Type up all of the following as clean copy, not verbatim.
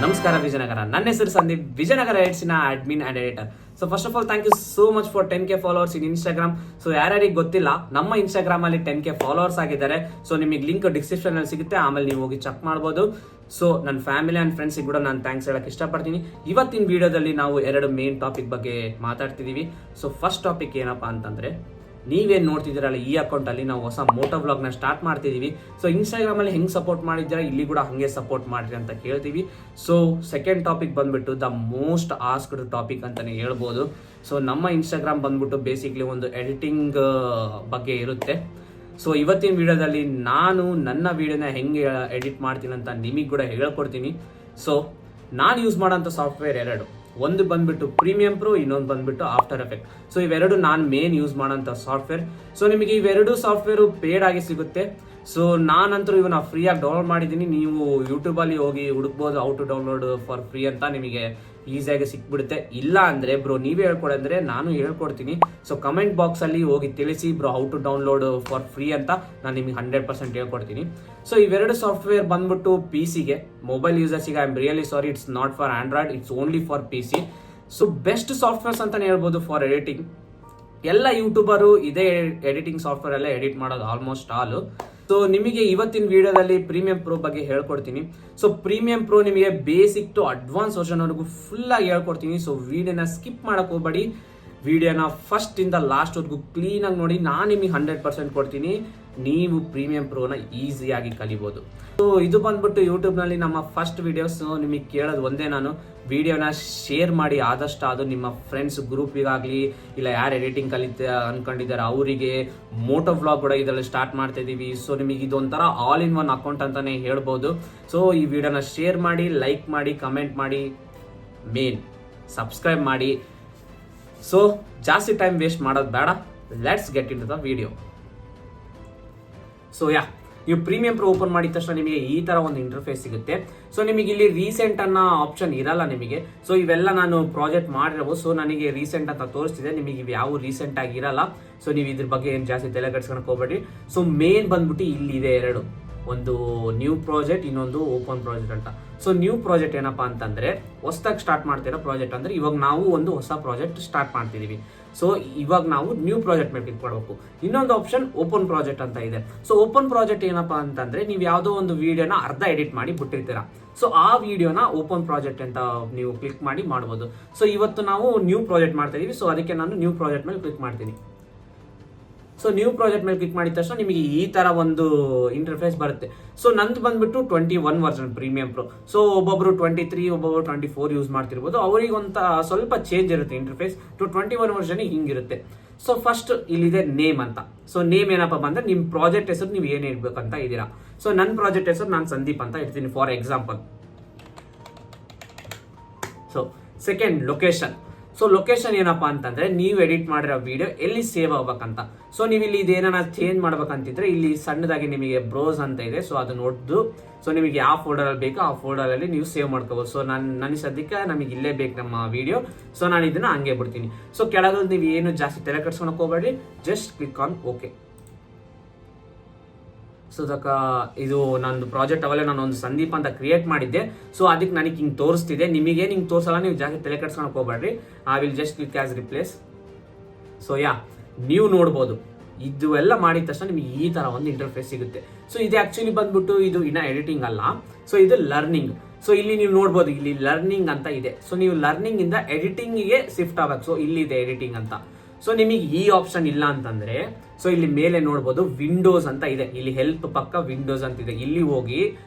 ನಮಸ್ಕಾರ ವಿಜಯನಗರ. ನನ್ನ ಹೆಸರು ಸಂದೀಪ್, ವಿಜಯನಗರ ಎಡ್ಸಿನ admin and editor. So first of all thank you so much for 10K followers in Instagram. So ಯಾರ್ಯಾರಿಗೆ ಗೊತ್ತಿಲ್ಲ, ನಮ್ಮ ಇನ್ಸ್ಟಾಗ್ರಾಮ್ ಅಲ್ಲಿ 10K ಫಾಲೋವರ್ಸ್ ಆಗಿದ್ದಾರೆ. ಸೊ ನಿಮಗೆ ಲಿಂಕ್ ಡಿಸ್ಕ್ರಿಪ್ಷನ್ ಅಲ್ಲಿ ಸಿಗುತ್ತೆ, ಆಮೇಲೆ ನೀವು ಹೋಗಿ ಚೆಕ್ ಮಾಡ್ಬೋದು. ಸೊ ನನ್ನ ಫ್ಯಾಮಿಲಿ ಅಂಡ್ ಫ್ರೆಂಡ್ಸಿಗೆ ಕೂಡ ನಾನು ಥ್ಯಾಂಕ್ಸ್ ಹೇಳಕ್ ಇಷ್ಟಪಡ್ತೀನಿ. ಇವತ್ತಿನ ವಿಡಿಯೋದಲ್ಲಿ ನಾವು ಎರಡು ಮೇನ್ ಟಾಪಿಕ್ ಬಗ್ಗೆ ಮಾತಾಡ್ತಿದೀವಿ. ಸೊ ಫಸ್ಟ್ ಟಾಪಿಕ್ ಏನಪ್ಪಾ ಅಂತಂದ್ರೆ, ನೀವೇನು ನೋಡ್ತಿದ್ದೀರಲ್ಲ ಈ ಅಕೌಂಟಲ್ಲಿ ನಾವು ಹೊಸ ಮೋಟೋ ವ್ಲಾಗ್ನ ಸ್ಟಾರ್ಟ್ ಮಾಡ್ತಿದ್ದೀವಿ. ಸೊ ಇನ್ಸ್ಟಾಗ್ರಾಮಲ್ಲಿ ಹೆಂಗೆ ಸಪೋರ್ಟ್ ಮಾಡಿದ್ದೀರಾ, ಇಲ್ಲಿ ಕೂಡ ಹಾಗೆ ಸಪೋರ್ಟ್ ಮಾಡಿರಿ ಅಂತ ಕೇಳ್ತೀವಿ. ಸೊ ಸೆಕೆಂಡ್ ಟಾಪಿಕ್ ಬಂದ್ಬಿಟ್ಟು ದ ಮೋಸ್ಟ್ ಆಸ್ಕ್ಡ್ ಟಾಪಿಕ್ ಅಂತಲೇ ಹೇಳ್ಬೋದು. ಸೊ ನಮ್ಮ ಇನ್ಸ್ಟಾಗ್ರಾಮ್ ಬಂದ್ಬಿಟ್ಟು ಬೇಸಿಕ್ಲಿ ಒಂದು ಎಡಿಟಿಂಗ್ ಬಗ್ಗೆ ಇರುತ್ತೆ. ಸೊ ಇವತ್ತಿನ ವಿಡಿಯೋದಲ್ಲಿ ನಾನು ನನ್ನ ವಿಡಿಯೋನ ಹೆಂಗೆ ಎಡಿಟ್ ಮಾಡ್ತೀನಿ ಅಂತ ನಿಮಗೆ ಕೂಡ ಹೇಳ್ಕೊಡ್ತೀನಿ. ಸೊ ನಾನು ಯೂಸ್ ಮಾಡೋಂಥ ಸಾಫ್ಟ್ವೇರ್ ಎರಡು, ಒಂದು ಬಂದ್ಬಿಟ್ಟು ಪ್ರೀಮಿಯಂ ಪ್ರೋ, ಇನ್ನೊಂದು ಬಂದ್ಬಿಟ್ಟು ಆಫ್ಟರ್ ಎಫೆಕ್ಟ್. ಸೊ ಇವೆರಡು ನಾನು ಮೇನ್ ಯೂಸ್ ಮಾಡೋಂಥ ಸಾಫ್ಟ್ವೇರ್. ಸೊ ನಿಮಗೆ ಇವೆರಡು ಸಾಫ್ಟ್ವೇರು ಪೇಡ್ ಆಗಿ ಸಿಗುತ್ತೆ. ಸೊ ನಾನಂತರೂ ಇವನ್ನ ಫ್ರೀಯಾಗಿ ಡೌನ್ಲೋಡ್ ಮಾಡಿದ್ದೀನಿ. ನೀವು ಯೂಟ್ಯೂಬಲ್ಲಿ ಹೋಗಿ ಹುಡುಕ್ಬೋದು how to download for free ಅಂತ, ನಿಮಗೆ ಈಸಿಯಾಗಿ ಸಿಕ್ಬಿಡುತ್ತೆ. ಇಲ್ಲ ಅಂದರೆ ಬ್ರೋ ನೀವೇ ಹೇಳ್ಕೊಡಂದ್ರೆ ನಾನು ಹೇಳ್ಕೊಡ್ತೀನಿ. ಸೊ ಕಮೆಂಟ್ ಬಾಕ್ಸಲ್ಲಿ ಹೋಗಿ ತಿಳಿಸಿ bro how to download for free ಅಂತ, ನಾನು ನಿಮಗೆ 100% ಹೇಳ್ಕೊಡ್ತೀನಿ. ಸೊ ಇವೆರಡು ಸಾಫ್ಟ್ವೇರ್ ಬಂದ್ಬಿಟ್ಟು PC ಗೆ, ಮೊಬೈಲ್ ಯೂಸರ್ಸಿಗೆ I am really sorry, it's not for Android, it's only for PC. So best softwares ಅಂತಲೇ ಹೇಳ್ಬೋದು ಫಾರ್ ಎಡಿಟಿಂಗ್. ಎಲ್ಲ ಯೂಟ್ಯೂಬರು ಇದೇ ಎಡಿಟಿಂಗ್ ಸಾಫ್ಟ್ವೇರ್ ಎಲ್ಲ ಎಡಿಟ್ ಮಾಡೋದು ಆಲ್ಮೋಸ್ಟ್ ಆಲ್. ಸೊ ನಿಮಗೆ ಇವತ್ತಿನ ವಿಡಿಯೋದಲ್ಲಿ ಪ್ರೀಮಿಯಂ ಪ್ರೋ ಬಗ್ಗೆ ಹೇಳ್ಕೊಡ್ತೀನಿ. ಸೊ ಪ್ರೀಮಿಯಂ ಪ್ರೋ ನಿಮಗೆ ಬೇಸಿಕ್ ಟು ಅಡ್ವಾನ್ಸ್ ವರ್ಷನ್ವರೆಗೂ ಫುಲ್ ಆಗಿ ಹೇಳ್ಕೊಡ್ತೀನಿ. ಸೊ ವಿಡಿಯೋನ ಸ್ಕಿಪ್ ಮಾಡಕ್ ಹೋಗ್ಬೇಡಿ, ವಿಡಿಯೋನ ಫಸ್ಟ್ ಇಂದ ಲಾಸ್ಟ್ ವರೆಗೂ ಕ್ಲೀನ್ ಆಗಿ ನೋಡಿ. ನಾನು ನಿಮಗೆ 100% ಕೊಡ್ತೀನಿ, ನೀವು ಪ್ರೀಮಿಯಂ ಪ್ರೋನ ಈಸಿಯಾಗಿ ಕಲಿಬೋದು. ಸೊ ಇದು ಬಂದ್ಬಿಟ್ಟು ಯೂಟ್ಯೂಬ್ನಲ್ಲಿ ನಮ್ಮ ಫಸ್ಟ್ ವಿಡಿಯೋಸ್. ನಿಮಗೆ ಕೇಳೋದು ಒಂದೇ, ನಾನು ವಿಡಿಯೋನ ಶೇರ್ ಮಾಡಿ ಆದಷ್ಟು ಅದು ನಿಮ್ಮ ಫ್ರೆಂಡ್ಸ್ ಗ್ರೂಪಿಗಾಗಲಿ, ಇಲ್ಲ ಯಾರು ಎಡಿಟಿಂಗ್ ಅನ್ಕೊಂಡಿದ್ದಾರೆ ಅವರಿಗೆ. ಮೋಟೋ ವ್ಲಾಗ್ ಕೂಡ ಇದರಲ್ಲಿ ಸ್ಟಾರ್ಟ್ ಮಾಡ್ತಾ ಇದ್ದೀವಿ. ಸೊ ನಿಮಗೆ ಇದೊಂಥರ ಆಲ್ ಇನ್ ಒನ್ ಅಕೌಂಟ್ ಅಂತಾನೆ ಹೇಳ್ಬೋದು. ಸೊ ಈ ವಿಡಿಯೋನ ಶೇರ್ ಮಾಡಿ, ಲೈಕ್ ಮಾಡಿ, ಕಮೆಂಟ್ ಮಾಡಿ, ಮೇನ್ ಸಬ್ಸ್ಕ್ರೈಬ್ ಮಾಡಿ. ಸೊ ಜಾಸ್ತಿ ಟೈಮ್ ವೇಸ್ಟ್ ಮಾಡೋದು ಬೇಡ, let's get into the video. So ನೀವು ಪ್ರೀಮಿಯಂ ಪ್ರೋ ಓಪನ್ ಮಾಡಿದ ತಕ್ಷಣ ನಿಮಗೆ ಈ ತರ ಒಂದು ಇಂಟರ್ಫೇಸ್ ಸಿಗುತ್ತೆ. ಸೊ ನಿಮಗೆ ಇಲ್ಲಿ ರೀಸೆಂಟ್ ಅನ್ನೋ ಆಪ್ಷನ್ ಇರಲ್ಲ ನಿಮಗೆ. ಸೊ ಇವೆಲ್ಲ ನಾನು ಪ್ರಾಜೆಕ್ಟ್ ಮಾಡಿರಬಹುದು. ಸೊ ನನಗೆ ರೀಸೆಂಟ್ ಅಂತ ತೋರಿಸ್ತಿದೆ, ನಿಮಗೆ ಇವು ಯಾವ ರೀಸೆಂಟ್ ಆಗಿ ಇರಲ್ಲ. ಸೊ ನೀವು ಇದ್ರ ಬಗ್ಗೆ ಏನು ಜಾಸ್ತಿ ತಲೆ ಕೆಡಿಸ್ಕೊಳಕ್ ಹೋಗ್ಬೇಡಿ. ಸೊ ಮೇನ್ ಬಂದ್ಬಿಟ್ಟು ಇಲ್ಲಿ ಇದೆ ಎರಡು, ಒಂದು ನ್ಯೂ ಪ್ರಾಜೆಕ್ಟ್, ಇನ್ನೊಂದು ಓಪನ್ ಪ್ರಾಜೆಕ್ಟ್ ಅಂತ. ಸೊ ನ್ಯೂ ಪ್ರಾಜೆಕ್ಟ್ ಏನಪ್ಪಾ ಅಂತಂದ್ರೆ ಹೊಸದಾಗಿ ಸ್ಟಾರ್ಟ್ ಮಾಡ್ತಿರೋ ಪ್ರಾಜೆಕ್ಟ್. ಅಂದ್ರೆ ಇವಾಗ ನಾವು ಒಂದು ಹೊಸ ಪ್ರಾಜೆಕ್ಟ್ ಸ್ಟಾರ್ಟ್ ಮಾಡ್ತಿದೀವಿ. ಸೊ ಇವಾಗ ನಾವು ನ್ಯೂ ಪ್ರಾಜೆಕ್ಟ್ ಮೇಲೆ ಕ್ಲಿಕ್ ಮಾಡಬೇಕು. ಇನ್ನೊಂದು ಆಪ್ಷನ್ ಓಪನ್ ಪ್ರಾಜೆಕ್ಟ್ ಅಂತ ಇದೆ. ಸೊ ಓಪನ್ ಪ್ರಾಜೆಕ್ಟ್ ಏನಪ್ಪಾ ಅಂತಂದ್ರೆ, ನೀವು ಯಾವುದೋ ಒಂದು ವಿಡಿಯೋನ ಅರ್ಧ ಎಡಿಟ್ ಮಾಡಿ ಬಿಟ್ಟಿರ್ತೀರಾ. ಸೊ ಆ ವಿಡಿಯೋನ ಓಪನ್ ಪ್ರಾಜೆಕ್ಟ್ ಅಂತ ನೀವು ಕ್ಲಿಕ್ ಮಾಡಿ ಮಾಡ್ಬೋದು. ಸೊ ಇವತ್ತು ನಾವು ನ್ಯೂ ಪ್ರಾಜೆಕ್ಟ್ ಮಾಡ್ತಾ ಇದೀವಿ. ಸೊ ಅದಕ್ಕೆ ನಾನು ನ್ಯೂ ಪ್ರಾಜೆಕ್ಟ್ ಮೇಲೆ ಕ್ಲಿಕ್ ಮಾಡ್ತೀನಿ. ಸೊ ನ್ಯೂ ಪ್ರಾಜೆಕ್ಟ್ ಮೇಲೆ ಕ್ಲಿಕ್ ಮಾಡಿದ ತಕ್ಷಣ ನಿಮಗೆ ಈ ತರ ಒಂದು ಇಂಟರ್ಫೇಸ್ ಬರುತ್ತೆ. ಸೊ ನಂದು ಬಂದ್ಬಿಟ್ಟು 21 ವರ್ಷನ್ ಪ್ರೀಮಿಯಂ ಪ್ರೋ. ಸೊ ಒಬ್ಬೊಬ್ರು 23, ಒಬ್ಬೊಬ್ರು 24 ಯೂಸ್ ಮಾಡ್ತಿರ್ಬೋದು. ಅವರಿಗೆ ಒಂತ ಸ್ವಲ್ಪ ಚೇಂಜ್ ಇರುತ್ತೆ ಇಂಟರ್ಫೇಸ್. 21 ವರ್ಷನ್ ಹಿಂಗಿರುತ್ತೆ. ಸೊ ಫಸ್ಟ್ ಇಲ್ಲಿದೆ ನೇಮ್ ಅಂತ. ಸೊ ನೇಮ್ ಏನಪ್ಪ ಬಂದ್ರೆ ನಿಮ್ಮ ಪ್ರಾಜೆಕ್ಟ್ ಹೆಸರು ನೀವು ಏನ್ ಇಡ್ಬೇಕಂತ ಇದ್ದೀರಾ. ಸೊ ನನ್ನ ಪ್ರಾಜೆಕ್ಟ್ ಹೆಸರು ನಾನು ಸಂದೀಪ್ ಅಂತ ಇಡ್ತೀನಿ for example. So second location. So location ಏನಪ್ಪಾ ಅಂತಂದ್ರೆ, ನೀವು ಎಡಿಟ್ ಮಾಡಿರೋ ವಿಡಿಯೋ ಎಲ್ಲಿ ಸೇವ್ ಆಗ್ಬೇಕಂತ. ಸೊ ನೀವು ಇಲ್ಲಿ ಇದೇನ ಚೇಂಜ್ ಮಾಡ್ಬೇಕಂತಿದ್ರೆ ಇಲ್ಲಿ ಸಣ್ಣದಾಗಿ ನಿಮಗೆ ಬ್ರೌಸ್ ಅಂತ ಇದೆ. ಸೊ ಅದು ನೋಡ್ದು, ಸೊ ನಿಮಗೆ ಯಾವ ಫೋಲ್ಡರ್ ಅಲ್ಲಿ ಬೇಕೋ ಆ ಫೋಲ್ಡರ್ ಅಲ್ಲಿ ನೀವು ಸೇವ್ ಮಾಡ್ಕೋಬಹುದು. ಸೊ ನನಗೆ ಸದ್ಯಕ್ಕೆ ನಮಗೆ ಇಲ್ಲೇ ಬೇಕು ನಮ್ಮ ವಿಡಿಯೋ. ಸೊ ನಾನು ಇದನ್ನ ಹಂಗೆ ಬಿಡ್ತೀನಿ. ಸೊ ಕೆಳಗಡೆ ನೀವು ಏನು ಜಾಸ್ತಿ ತಲೆ ಕೆಡ್ಸ್ಕೊಳಕ್ ಹೋಗ್ಬೇಡಿ, just click on okay. So ಇದು ನಂದು ಪ್ರಾಜೆಕ್ಟ್ ಅವಲ್ಲೇ ನಾನು ಒಂದು ಸಂದೀಪ್ ಅಂತ ಕ್ರಿಯೇಟ್ ಮಾಡಿದ್ದೆ. ಸೊ ಅದಕ್ಕೆ ನನಗೆ ಹಿಂಗೆ ತೋರಿಸ್ತಿದೆ. ನಿಮಗೆ ಹಿಂಗೆ ತೋರಿಸಲ್ಲ, ನೀವು ಜಾಸ್ತಿ ತಲೆ ಕೆಡ್ಸ್ಕೊಳಕ್ ಹೋಗ್ಬೇಡ್ರಿ. I will just click as replace. So ನೀವು ನೋಡ್ಬೋದು, ಇದು ಎಲ್ಲ ಮಾಡಿದ ತಕ್ಷಣ ನಿಮಗೆ ಈ ತರ ಒಂದು ಇಂಟರ್ಫೇಸ್ ಸಿಗುತ್ತೆ. ಸೊ ಇದು ಆಕ್ಚುಲಿ ಬಂದ್ಬಿಟ್ಟು ಇದು ಇನ್ನ ಎಡಿಟಿಂಗ್ ಅಲ್ಲ. ಸೊ ಇದು ಲರ್ನಿಂಗ್. ಸೊ ಇಲ್ಲಿ ನೀವು ನೋಡ್ಬೋದು, ಇಲ್ಲಿ ಲರ್ನಿಂಗ್ ಅಂತ ಇದೆ. ಸೊ ನೀವು ಲರ್ನಿಂಗ್ ಇಂದ ಎಡಿಟಿಂಗ್ ಗೆ ಶಿಫ್ಟ್ ಆಗ್ಬೇಕು. ಸೊ ಇಲ್ಲಿದೆ ಎಡಿಟಿಂಗ್ ಅಂತ. ಸೊ ನಿಮಗೆ ಈ ಆಪ್ಷನ್ ಇಲ್ಲ ಅಂತಂದ್ರೆ, ಸೊ ಇಲ್ಲಿ ಮೇಲೆ ನೋಡ್ಬೋದು ವಿಂಡೋಸ್ ಅಂತ ಇದೆ. ಇಲ್ಲಿ ಹೆಲ್ಪ್ ಪಕ್ಕ ವಿಂಡೋಸ್ ಅಂತ ಇದೆ. ಇಲ್ಲಿ ಹೋಗಿ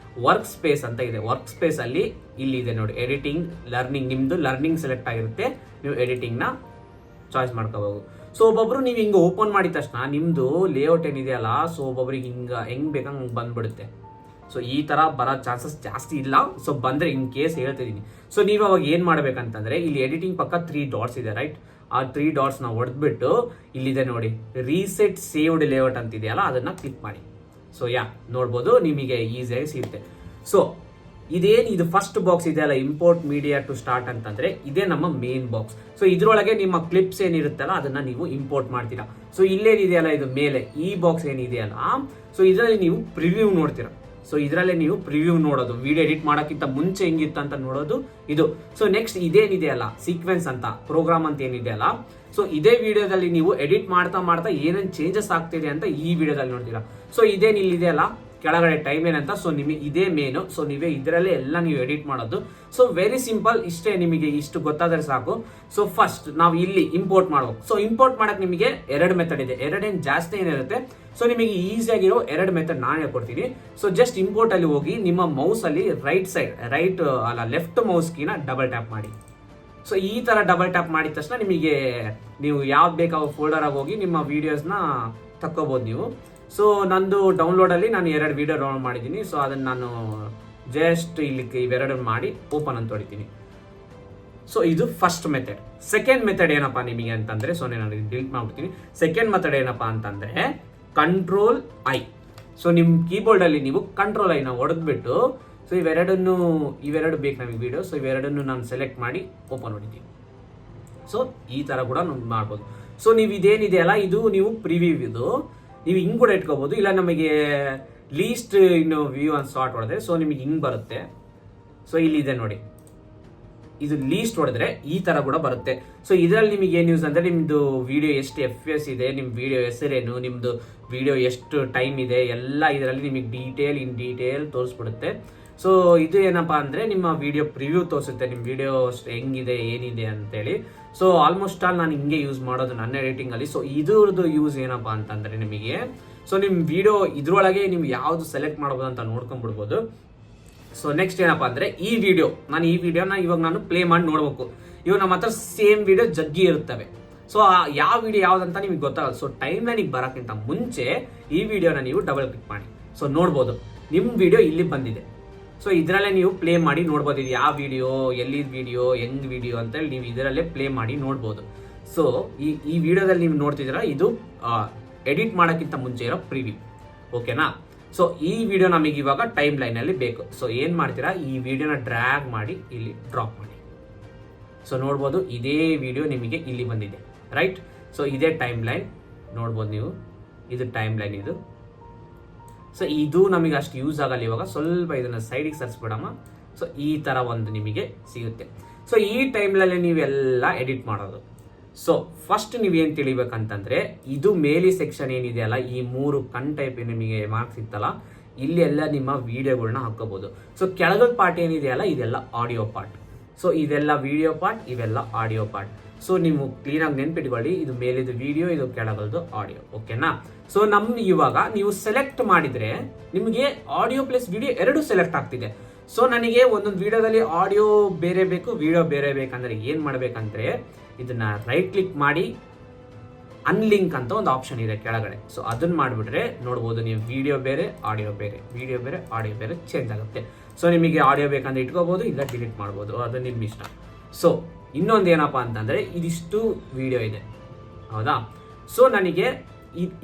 ವರ್ಕ್ ಸ್ಪೇಸ್ ಅಂತ ಇದೆ. ವರ್ಕ್ ಸ್ಪೇಸ್ ಅಲ್ಲಿ ಇಲ್ಲಿ ಇದೆ ನೋಡಿ, ಎಡಿಟಿಂಗ್, ಲರ್ನಿಂಗ್. ನಿಮ್ದು ಲರ್ನಿಂಗ್ ಸೆಲೆಕ್ಟ್ ಆಗಿರುತ್ತೆ, ನೀವು ಎಡಿಟಿಂಗ್ ನ ಚಾಯ್ಸ್ ಮಾಡ್ಕೋಬಹುದು. ಸೊ ಒಬ್ಬೊಬ್ರು ನೀವು ಹಿಂಗೆ ಓಪನ್ ಮಾಡಿದ ತಕ್ಷಣ ನಿಮ್ದು ಲೇಔಟ್ ಏನಿದೆಯಲ್ಲ, ಸೊ ಒಬ್ಬೊಬ್ರಿಗೆ ಹೆಂಗ್ ಬೇಕಂಗೆ ಬಂದ್ಬಿಡುತ್ತೆ. ಸೊ ಈ ತರ ಬರೋ ಚಾನ್ಸಸ್ ಜಾಸ್ತಿ ಇಲ್ಲ. ಸೊ ಬಂದ್ರೆ ಇನ್ ಕೇಸ್ ಹೇಳ್ತಿದ್ದೀನಿ. ಸೊ ನೀವು ಅವಾಗ ಏನ್ ಮಾಡ್ಬೇಕಂತಂದ್ರೆ, ಇಲ್ಲಿ ಎಡಿಟಿಂಗ್ ಪಕ್ಕ 3 ಡಾಟ್ಸ್ ಇದೆ ರೈಟ್. ಆ 3 ಡಾಟ್ಸ್ ನ ಹೊಡೆದ್ಬಿಟ್ಟು ಇಲ್ಲಿದೆ ನೋಡಿ, ರೀಸೆಟ್ ಸೇವ್ಡ್ ಲೇಔಟ್ ಅಂತ ಇದೆಯಲ್ಲ, ಅದನ್ನ ಕ್ಲಿಕ್ ಮಾಡಿ. ಸೊ ನೋಡ್ಬೋದು, ನಿಮಗೆ ಈಸಿಯಾಗಿ ಸಿಗುತ್ತೆ. ಸೊ ಇದು ಫಸ್ಟ್ ಬಾಕ್ಸ್ ಇದೆಯಲ್ಲ, ಇಂಪೋರ್ಟ್ ಮೀಡಿಯಾ ಟು ಸ್ಟಾರ್ಟ್ ಅಂತಂದ್ರೆ ಇದೇ ನಮ್ಮ ಮೇನ್ ಬಾಕ್ಸ್. ಸೊ ಇದ್ರೊಳಗೆ ನಿಮ್ಮ ಕ್ಲಿಪ್ಸ್ ಏನಿರುತ್ತಲ್ಲ ಅದನ್ನ ನೀವು ಇಂಪೋರ್ಟ್ ಮಾಡ್ತೀರಾ. ಸೊ ಇಲ್ಲೇನಿದೆಯಲ್ಲ ಇದು ಮೇಲೆ ಈ ಬಾಕ್ಸ್ ಏನಿದೆಯಲ್ಲ, ಸೊ ಇದರಲ್ಲಿ ನೀವು ಪ್ರಿವ್ಯೂ ನೋಡ್ತೀರಾ. ಸೊ ಇದರಲ್ಲೇ ನೀವು ಪ್ರಿವ್ಯೂ ನೋಡೋದು, ವಿಡಿಯೋ ಎಡಿಟ್ ಮಾಡೋಕ್ಕಿಂತ ಮುಂಚೆ ಹೆಂಗಿತ್ತು ಅಂತ ನೋಡೋದು ಇದು. ಸೊ ನೆಕ್ಸ್ಟ್ ಇದೇನಿದೆ ಅಲ್ಲ ಸೀಕ್ವೆನ್ಸ್ ಅಂತ ಪ್ರೋಗ್ರಾಮ್ ಅಂತ ಏನಿದೆ ಅಲ್ಲ, ಸೊ ಇದೇ ವಿಡಿಯೋದಲ್ಲಿ ನೀವು ಎಡಿಟ್ ಮಾಡ್ತಾ ಮಾಡ್ತಾ ಏನೇನು ಚೇಂಜಸ್ ಆಗ್ತಿದೆ ಅಂತ ಈ ವಿಡಿಯೋದಲ್ಲಿ ನೋಡ್ತೀರಾ. ಸೊ ಇದೇನು ಇಲ್ಲಿದೆ ಅಲ್ಲ ಕೆಳಗಡೆ ಟೈಮ್ ಏನಂತ, ಸೊ ನಿಮಗೆ ಇದೇ ಮೇನು. ಸೊ ನೀವೇ ಇದರಲ್ಲೇ ಎಲ್ಲ ನೀವು ಎಡಿಟ್ ಮಾಡೋದು. ಸೊ ವೆರಿ ಸಿಂಪಲ್, ಇಷ್ಟೇ, ನಿಮಗೆ ಇಷ್ಟು ಗೊತ್ತಾದ್ರೆ ಸಾಕು. ಸೊ ಫಸ್ಟ್ ನಾವು ಇಲ್ಲಿ ಇಂಪೋರ್ಟ್ ಮಾಡ್ಬೇಕು. ಸೊ ಇಂಪೋರ್ಟ್ ಮಾಡಕ್ ನಿಮಗೆ 2 ಮೆಥಡ್ ಇದೆ, ಎರಡೇನು ಜಾಸ್ತಿ ಏನಿರುತ್ತೆ. ಸೊ ನಿಮಗೆ ಈಸಿಯಾಗಿರೋ 2 ಮೆಥಡ್ ನಾನು ಹೇಳ್ಕೊಡ್ತೀನಿ. ಸೊ ಜಸ್ಟ್ ಇಂಪೋರ್ಟ್ ಅಲ್ಲಿ ಹೋಗಿ ನಿಮ್ಮ ಮೌಸ್ ಅಲ್ಲಿ ಲೆಫ್ಟ್ ಮೌಸ್ ಕೀನ ಡಬಲ್ ಟ್ಯಾಪ್ ಮಾಡಿ. ಸೊ ಈ ತರ ಡಬಲ್ ಟ್ಯಾಪ್ ಮಾಡಿದ ತಕ್ಷಣ ನಿಮಗೆ ನೀವು ಯಾವ್ದು ಬೇಕಾಗೋ ಫೋಲ್ಡರ್ ಆಗಿ ಹೋಗಿ ನಿಮ್ಮ ವಿಡಿಯೋಸ್ನ ತಕ್ಕೋಬಹುದು ನೀವು. ಸೊ ನಂದು ಡೌನ್ಲೋಡಲ್ಲಿ ನಾನು 2 ವಿಡಿಯೋ ಡೌನ್ಲೋಡ್ ಮಾಡಿದ್ದೀನಿ. ಸೊ ಅದನ್ನು ನಾನು ಜಸ್ಟ್ ಇಲ್ಲಿ ಇವೆರಡು ಮಾಡಿ ಓಪನ್ ಅಂತ ಹೊಡಿತೀನಿ. ಸೊ ಇದು ಫಸ್ಟ್ ಮೆಥಡ್. ಸೆಕೆಂಡ್ ಮೆಥಡ್ ಏನಪ್ಪಾ ನಿಮಗೆ ಅಂತಂದ್ರೆ, ಸೊ ನಾನು ಡಿಲೀಟ್ ಮಾಡ್ಬಿಡ್ತೀನಿ. ಸೆಕೆಂಡ್ ಮೆಥಡ್ ಏನಪ್ಪಾ ಅಂತಂದ್ರೆ ಕಂಟ್ರೋಲ್ ಐ. ಸೊ ನಿಮ್ಮ ಕೀಬೋರ್ಡಲ್ಲಿ ನೀವು ಕಂಟ್ರೋಲ್ ಐನ ಹೊಡೆದ್ಬಿಟ್ಟು, ಸೊ ಇವೆರಡು ಬೇಕು ನಮಗೆ ವಿಡಿಯೋ. ಸೊ ಇವೆರಡನ್ನು ನಾನು ಸೆಲೆಕ್ಟ್ ಮಾಡಿ ಓಪನ್ ಹೊಡಿತೀನಿ. ಸೊ ಈ ತರ ಕೂಡ ಮಾಡ್ಬೋದು. ಸೊ ನೀವು ಇದೇನಿದೆ ಅಲ್ಲ ಇದು ನೀವು ಪ್ರಿವ್ಯೂ ಇದು ನೀವು ಹಿಂಗ್ ಕೂಡ ಇಟ್ಕೋಬಹುದು, ಇಲ್ಲ ನಮಗೆ ಲೀಸ್ಟ್ ಇನ್ನು ವ್ಯೂ ಅಂತ ಸ್ಟಾರ್ಟ್ ಹೊಡೆದ್ರೆ ಸೊ ನಿಮಗೆ ಹಿಂಗ್ ಬರುತ್ತೆ. ಸೊ ಇಲ್ಲಿ ಇದೆ ನೋಡಿ, ಇದು ಲೀಸ್ಟ್ ಹೊಡೆದ್ರೆ ಈ ತರ ಕೂಡ ಬರುತ್ತೆ. ಸೊ ಇದರಲ್ಲಿ ನಿಮಗೆ ಏನ್ ಯೂಸ್ ಅಂದ್ರೆ ನಿಮ್ದು ವಿಡಿಯೋ ಎಷ್ಟು FPS ಇದೆ, ನಿಮ್ ವಿಡಿಯೋ ಹೆಸರೇನು, ನಿಮ್ದು ವಿಡಿಯೋ ಎಷ್ಟು ಟೈಮ್ ಇದೆ ಎಲ್ಲ ಇದರಲ್ಲಿ ನಿಮಗೆ ಇನ್ ಡೀಟೇಲ್ ತೋರಿಸ್ಬಿಡುತ್ತೆ. ಸೊ ಇದು ಏನಪ್ಪಾ ಅಂದ್ರೆ ನಿಮ್ಮ ವಿಡಿಯೋ ಪ್ರಿವ್ಯೂ ತೋರಿಸುತ್ತೆ, ನಿಮ್ ವಿಡಿಯೋ ಹೆಂಗಿದೆ ಏನಿದೆ ಅಂತೇಳಿ. ಸೊ ಆಲ್ಮೋಸ್ಟ್ ಆಲ್ ನಾನು ಹಿಂಗೆ ಯೂಸ್ ಮಾಡೋದು ನನ್ನ ಎಡಿಟಿಂಗ್ ಅಲ್ಲಿ. ಸೊ ಇದ್ರದ್ದು ಯೂಸ್ ಏನಪ್ಪಾ ಅಂತಂದ್ರೆ ನಿಮಗೆ, ಸೊ ನಿಮ್ ವಿಡಿಯೋ ಇದ್ರೊಳಗೆ ನೀವು ಯಾವ್ದು ಸೆಲೆಕ್ಟ್ ಮಾಡಬಹುದು ಅಂತ ನೋಡ್ಕೊಂಡ್ಬಿಡ್ಬೋದು. ಸೊ ನೆಕ್ಸ್ಟ್ ಏನಪ್ಪಾ ಅಂದ್ರೆ ಈ ವಿಡಿಯೋನ ಇವಾಗ ನಾನು ಪ್ಲೇ ಮಾಡಿ ನೋಡ್ಬೇಕು. ಇವಾಗ ನಮ್ಮ ಹತ್ರ ಸೇಮ್ ವಿಡಿಯೋ ಜಗ್ಗಿ ಇರುತ್ತವೆ. ಸೊ ಯಾವ ವಿಡಿಯೋ ಯಾವ್ದಂತ ನಿಮಗೆ ಗೊತ್ತಾಗಲ್ಲ. ಸೊ ಟೈಮ್ ಲೈನಿಗೆ ಬರೋಕ್ಕಿಂತ ಮುಂಚೆ ಈ ವಿಡಿಯೋನ ನೀವು ಡಬಲ್ ಕ್ಲಿಕ್ ಮಾಡಿ. ಸೊ ನೋಡ್ಬೋದು ನಿಮ್ ವಿಡಿಯೋ ಇಲ್ಲಿ ಬಂದಿದೆ. ಸೊ ಇದರಲ್ಲೇ ನೀವು ಪ್ಲೇ ಮಾಡಿ ನೋಡ್ಬೋದು, ಇದು ಯಾವ ವಿಡಿಯೋ, ಎಲ್ಲಿದ್ ವಿಡಿಯೋ, ಹೆಂಗ್ ವಿಡಿಯೋ ಅಂತೇಳಿ ನೀವು ಇದರಲ್ಲೇ ಪ್ಲೇ ಮಾಡಿ ನೋಡ್ಬೋದು. ಸೊ ಈ ವಿಡಿಯೋದಲ್ಲಿ ನೀವು ನೋಡ್ತಿದ್ದೀರಾ, ಇದು ಎಡಿಟ್ ಮಾಡೋಕ್ಕಿಂತ ಮುಂಚೆ ಇರೋ ಪ್ರಿವ್ಯೂ. ಓಕೆನಾ? ಸೊ ಈ ವಿಡಿಯೋ ನಮಗೆ ಇವಾಗ ಟೈಮ್ ಲೈನ್ ಅಲ್ಲಿ ಬೇಕು. ಸೊ ಏನ್ ಮಾಡ್ತೀರಾ, ಈ ವಿಡಿಯೋನ ಡ್ರ್ಯಾಗ್ ಮಾಡಿ ಇಲ್ಲಿ ಡ್ರಾಪ್ ಮಾಡಿ. ಸೊ ನೋಡ್ಬೋದು ಇದೇ ವಿಡಿಯೋ ನಿಮಗೆ ಇಲ್ಲಿ ಬಂದಿದೆ, ರೈಟ್? ಸೊ ಇದೇ ಟೈಮ್ ಲೈನ್ ನೋಡ್ಬೋದು ನೀವು, ಇದು ಟೈಮ್ ಲೈನ್ ಇದು. ಸೊ ಇದು ನಮಗೆ ಅಷ್ಟು ಯೂಸ್ ಆಗಲ್ಲ ಇವಾಗ, ಸ್ವಲ್ಪ ಇದನ್ನ ಸೈಡಿಗೆ ಸರಿಸ್ಬಿಡಮ್ಮ. ಸೊ ಈ ತರ ಒಂದು ನಿಮಗೆ ಸಿಗುತ್ತೆ. ಸೊ ಈ ಟೈಮ್ನಲ್ಲಿ ನೀವೆಲ್ಲ ಎಡಿಟ್ ಮಾಡೋದು. ಸೊ ಫಸ್ಟ್ ನೀವೇನು ತಿಳಿಬೇಕಂತಂದ್ರೆ, ಇದು ಮೇಲಿ ಸೆಕ್ಷನ್ ಏನಿದೆಯಲ್ಲ, ಈ 3 ಕಣ್ ಟೈಪ್ ನಿಮಗೆ ಮಾರ್ಕ್ಸ್ ಇತ್ತಲ್ಲ, ಇಲ್ಲಿ ಎಲ್ಲ ನಿಮ್ಮ ವಿಡಿಯೋಗಳನ್ನ ಹಾಕೋಬಹುದು. ಸೊ ಕೆಳಗಲ್ ಪಾರ್ಟ್ ಏನಿದೆಯಲ್ಲ, ಇದೆಲ್ಲ ಆಡಿಯೋ ಪಾರ್ಟ್. ಸೊ ಇದೆಲ್ಲ ವಿಡಿಯೋ ಪಾರ್ಟ್, ಇವೆಲ್ಲ ಆಡಿಯೋ ಪಾರ್ಟ್. ಸೊ ನೀವು ಕ್ಲೀನಾಗಿ ನೆನ್ಪಿಟ್ಕೊಳ್ಳಿ, ಇದು ಮೇಲಿದು ವಿಡಿಯೋ, ಇದು ಕೆಳಗಲ್ದು ಆಡಿಯೋ. ಓಕೆನಾ? ಸೊ ಇವಾಗ ನೀವು ಸೆಲೆಕ್ಟ್ ಮಾಡಿದ್ರೆ ನಿಮಗೆ ಆಡಿಯೋ ಪ್ಲಸ್ ವಿಡಿಯೋ 2 ಸೆಲೆಕ್ಟ್ ಆಗ್ತಿದೆ. ಸೊ ನನಗೆ ಒಂದೊಂದು ವಿಡಿಯೋದಲ್ಲಿ ಆಡಿಯೋ ಬೇರೆ ಬೇಕು, ವಿಡಿಯೋ ಬೇರೆ ಬೇಕಂದ್ರೆ ಏನ್ ಮಾಡ್ಬೇಕಂದ್ರೆ, ಇದನ್ನ ರೈಟ್ ಕ್ಲಿಕ್ ಮಾಡಿ ಅನ್ಲಿಂಕ್ ಅಂತ ಒಂದು ಆಪ್ಷನ್ ಇದೆ ಕೆಳಗಡೆ. ಸೊ ಅದನ್ನ ಮಾಡ್ಬಿಟ್ರೆ ನೋಡ್ಬೋದು ನೀವು ವಿಡಿಯೋ ಬೇರೆ ಆಡಿಯೋ ಬೇರೆ, ವಿಡಿಯೋ ಬೇರೆ ಆಡಿಯೋ ಬೇರೆ ಚೇಂಜ್ ಆಗುತ್ತೆ. ಸೊ ನಿಮಗೆ ಆಡಿಯೋ ಬೇಕಂದ್ರೆ ಇಟ್ಕೋಬಹುದು, ಇಲ್ಲ ಡಿಲೀಟ್ ಮಾಡ್ಬೋದು, ಅದು ನಿಮ್ ಇಷ್ಟ. ಸೊ ಇನ್ನೊಂದು ಏನಪ್ಪಾ ಅಂತಂದ್ರೆ, ಇದಿಷ್ಟು ವಿಡಿಯೋ ಇದೆ, ಹೌದಾ? ಸೊ ನನಗೆ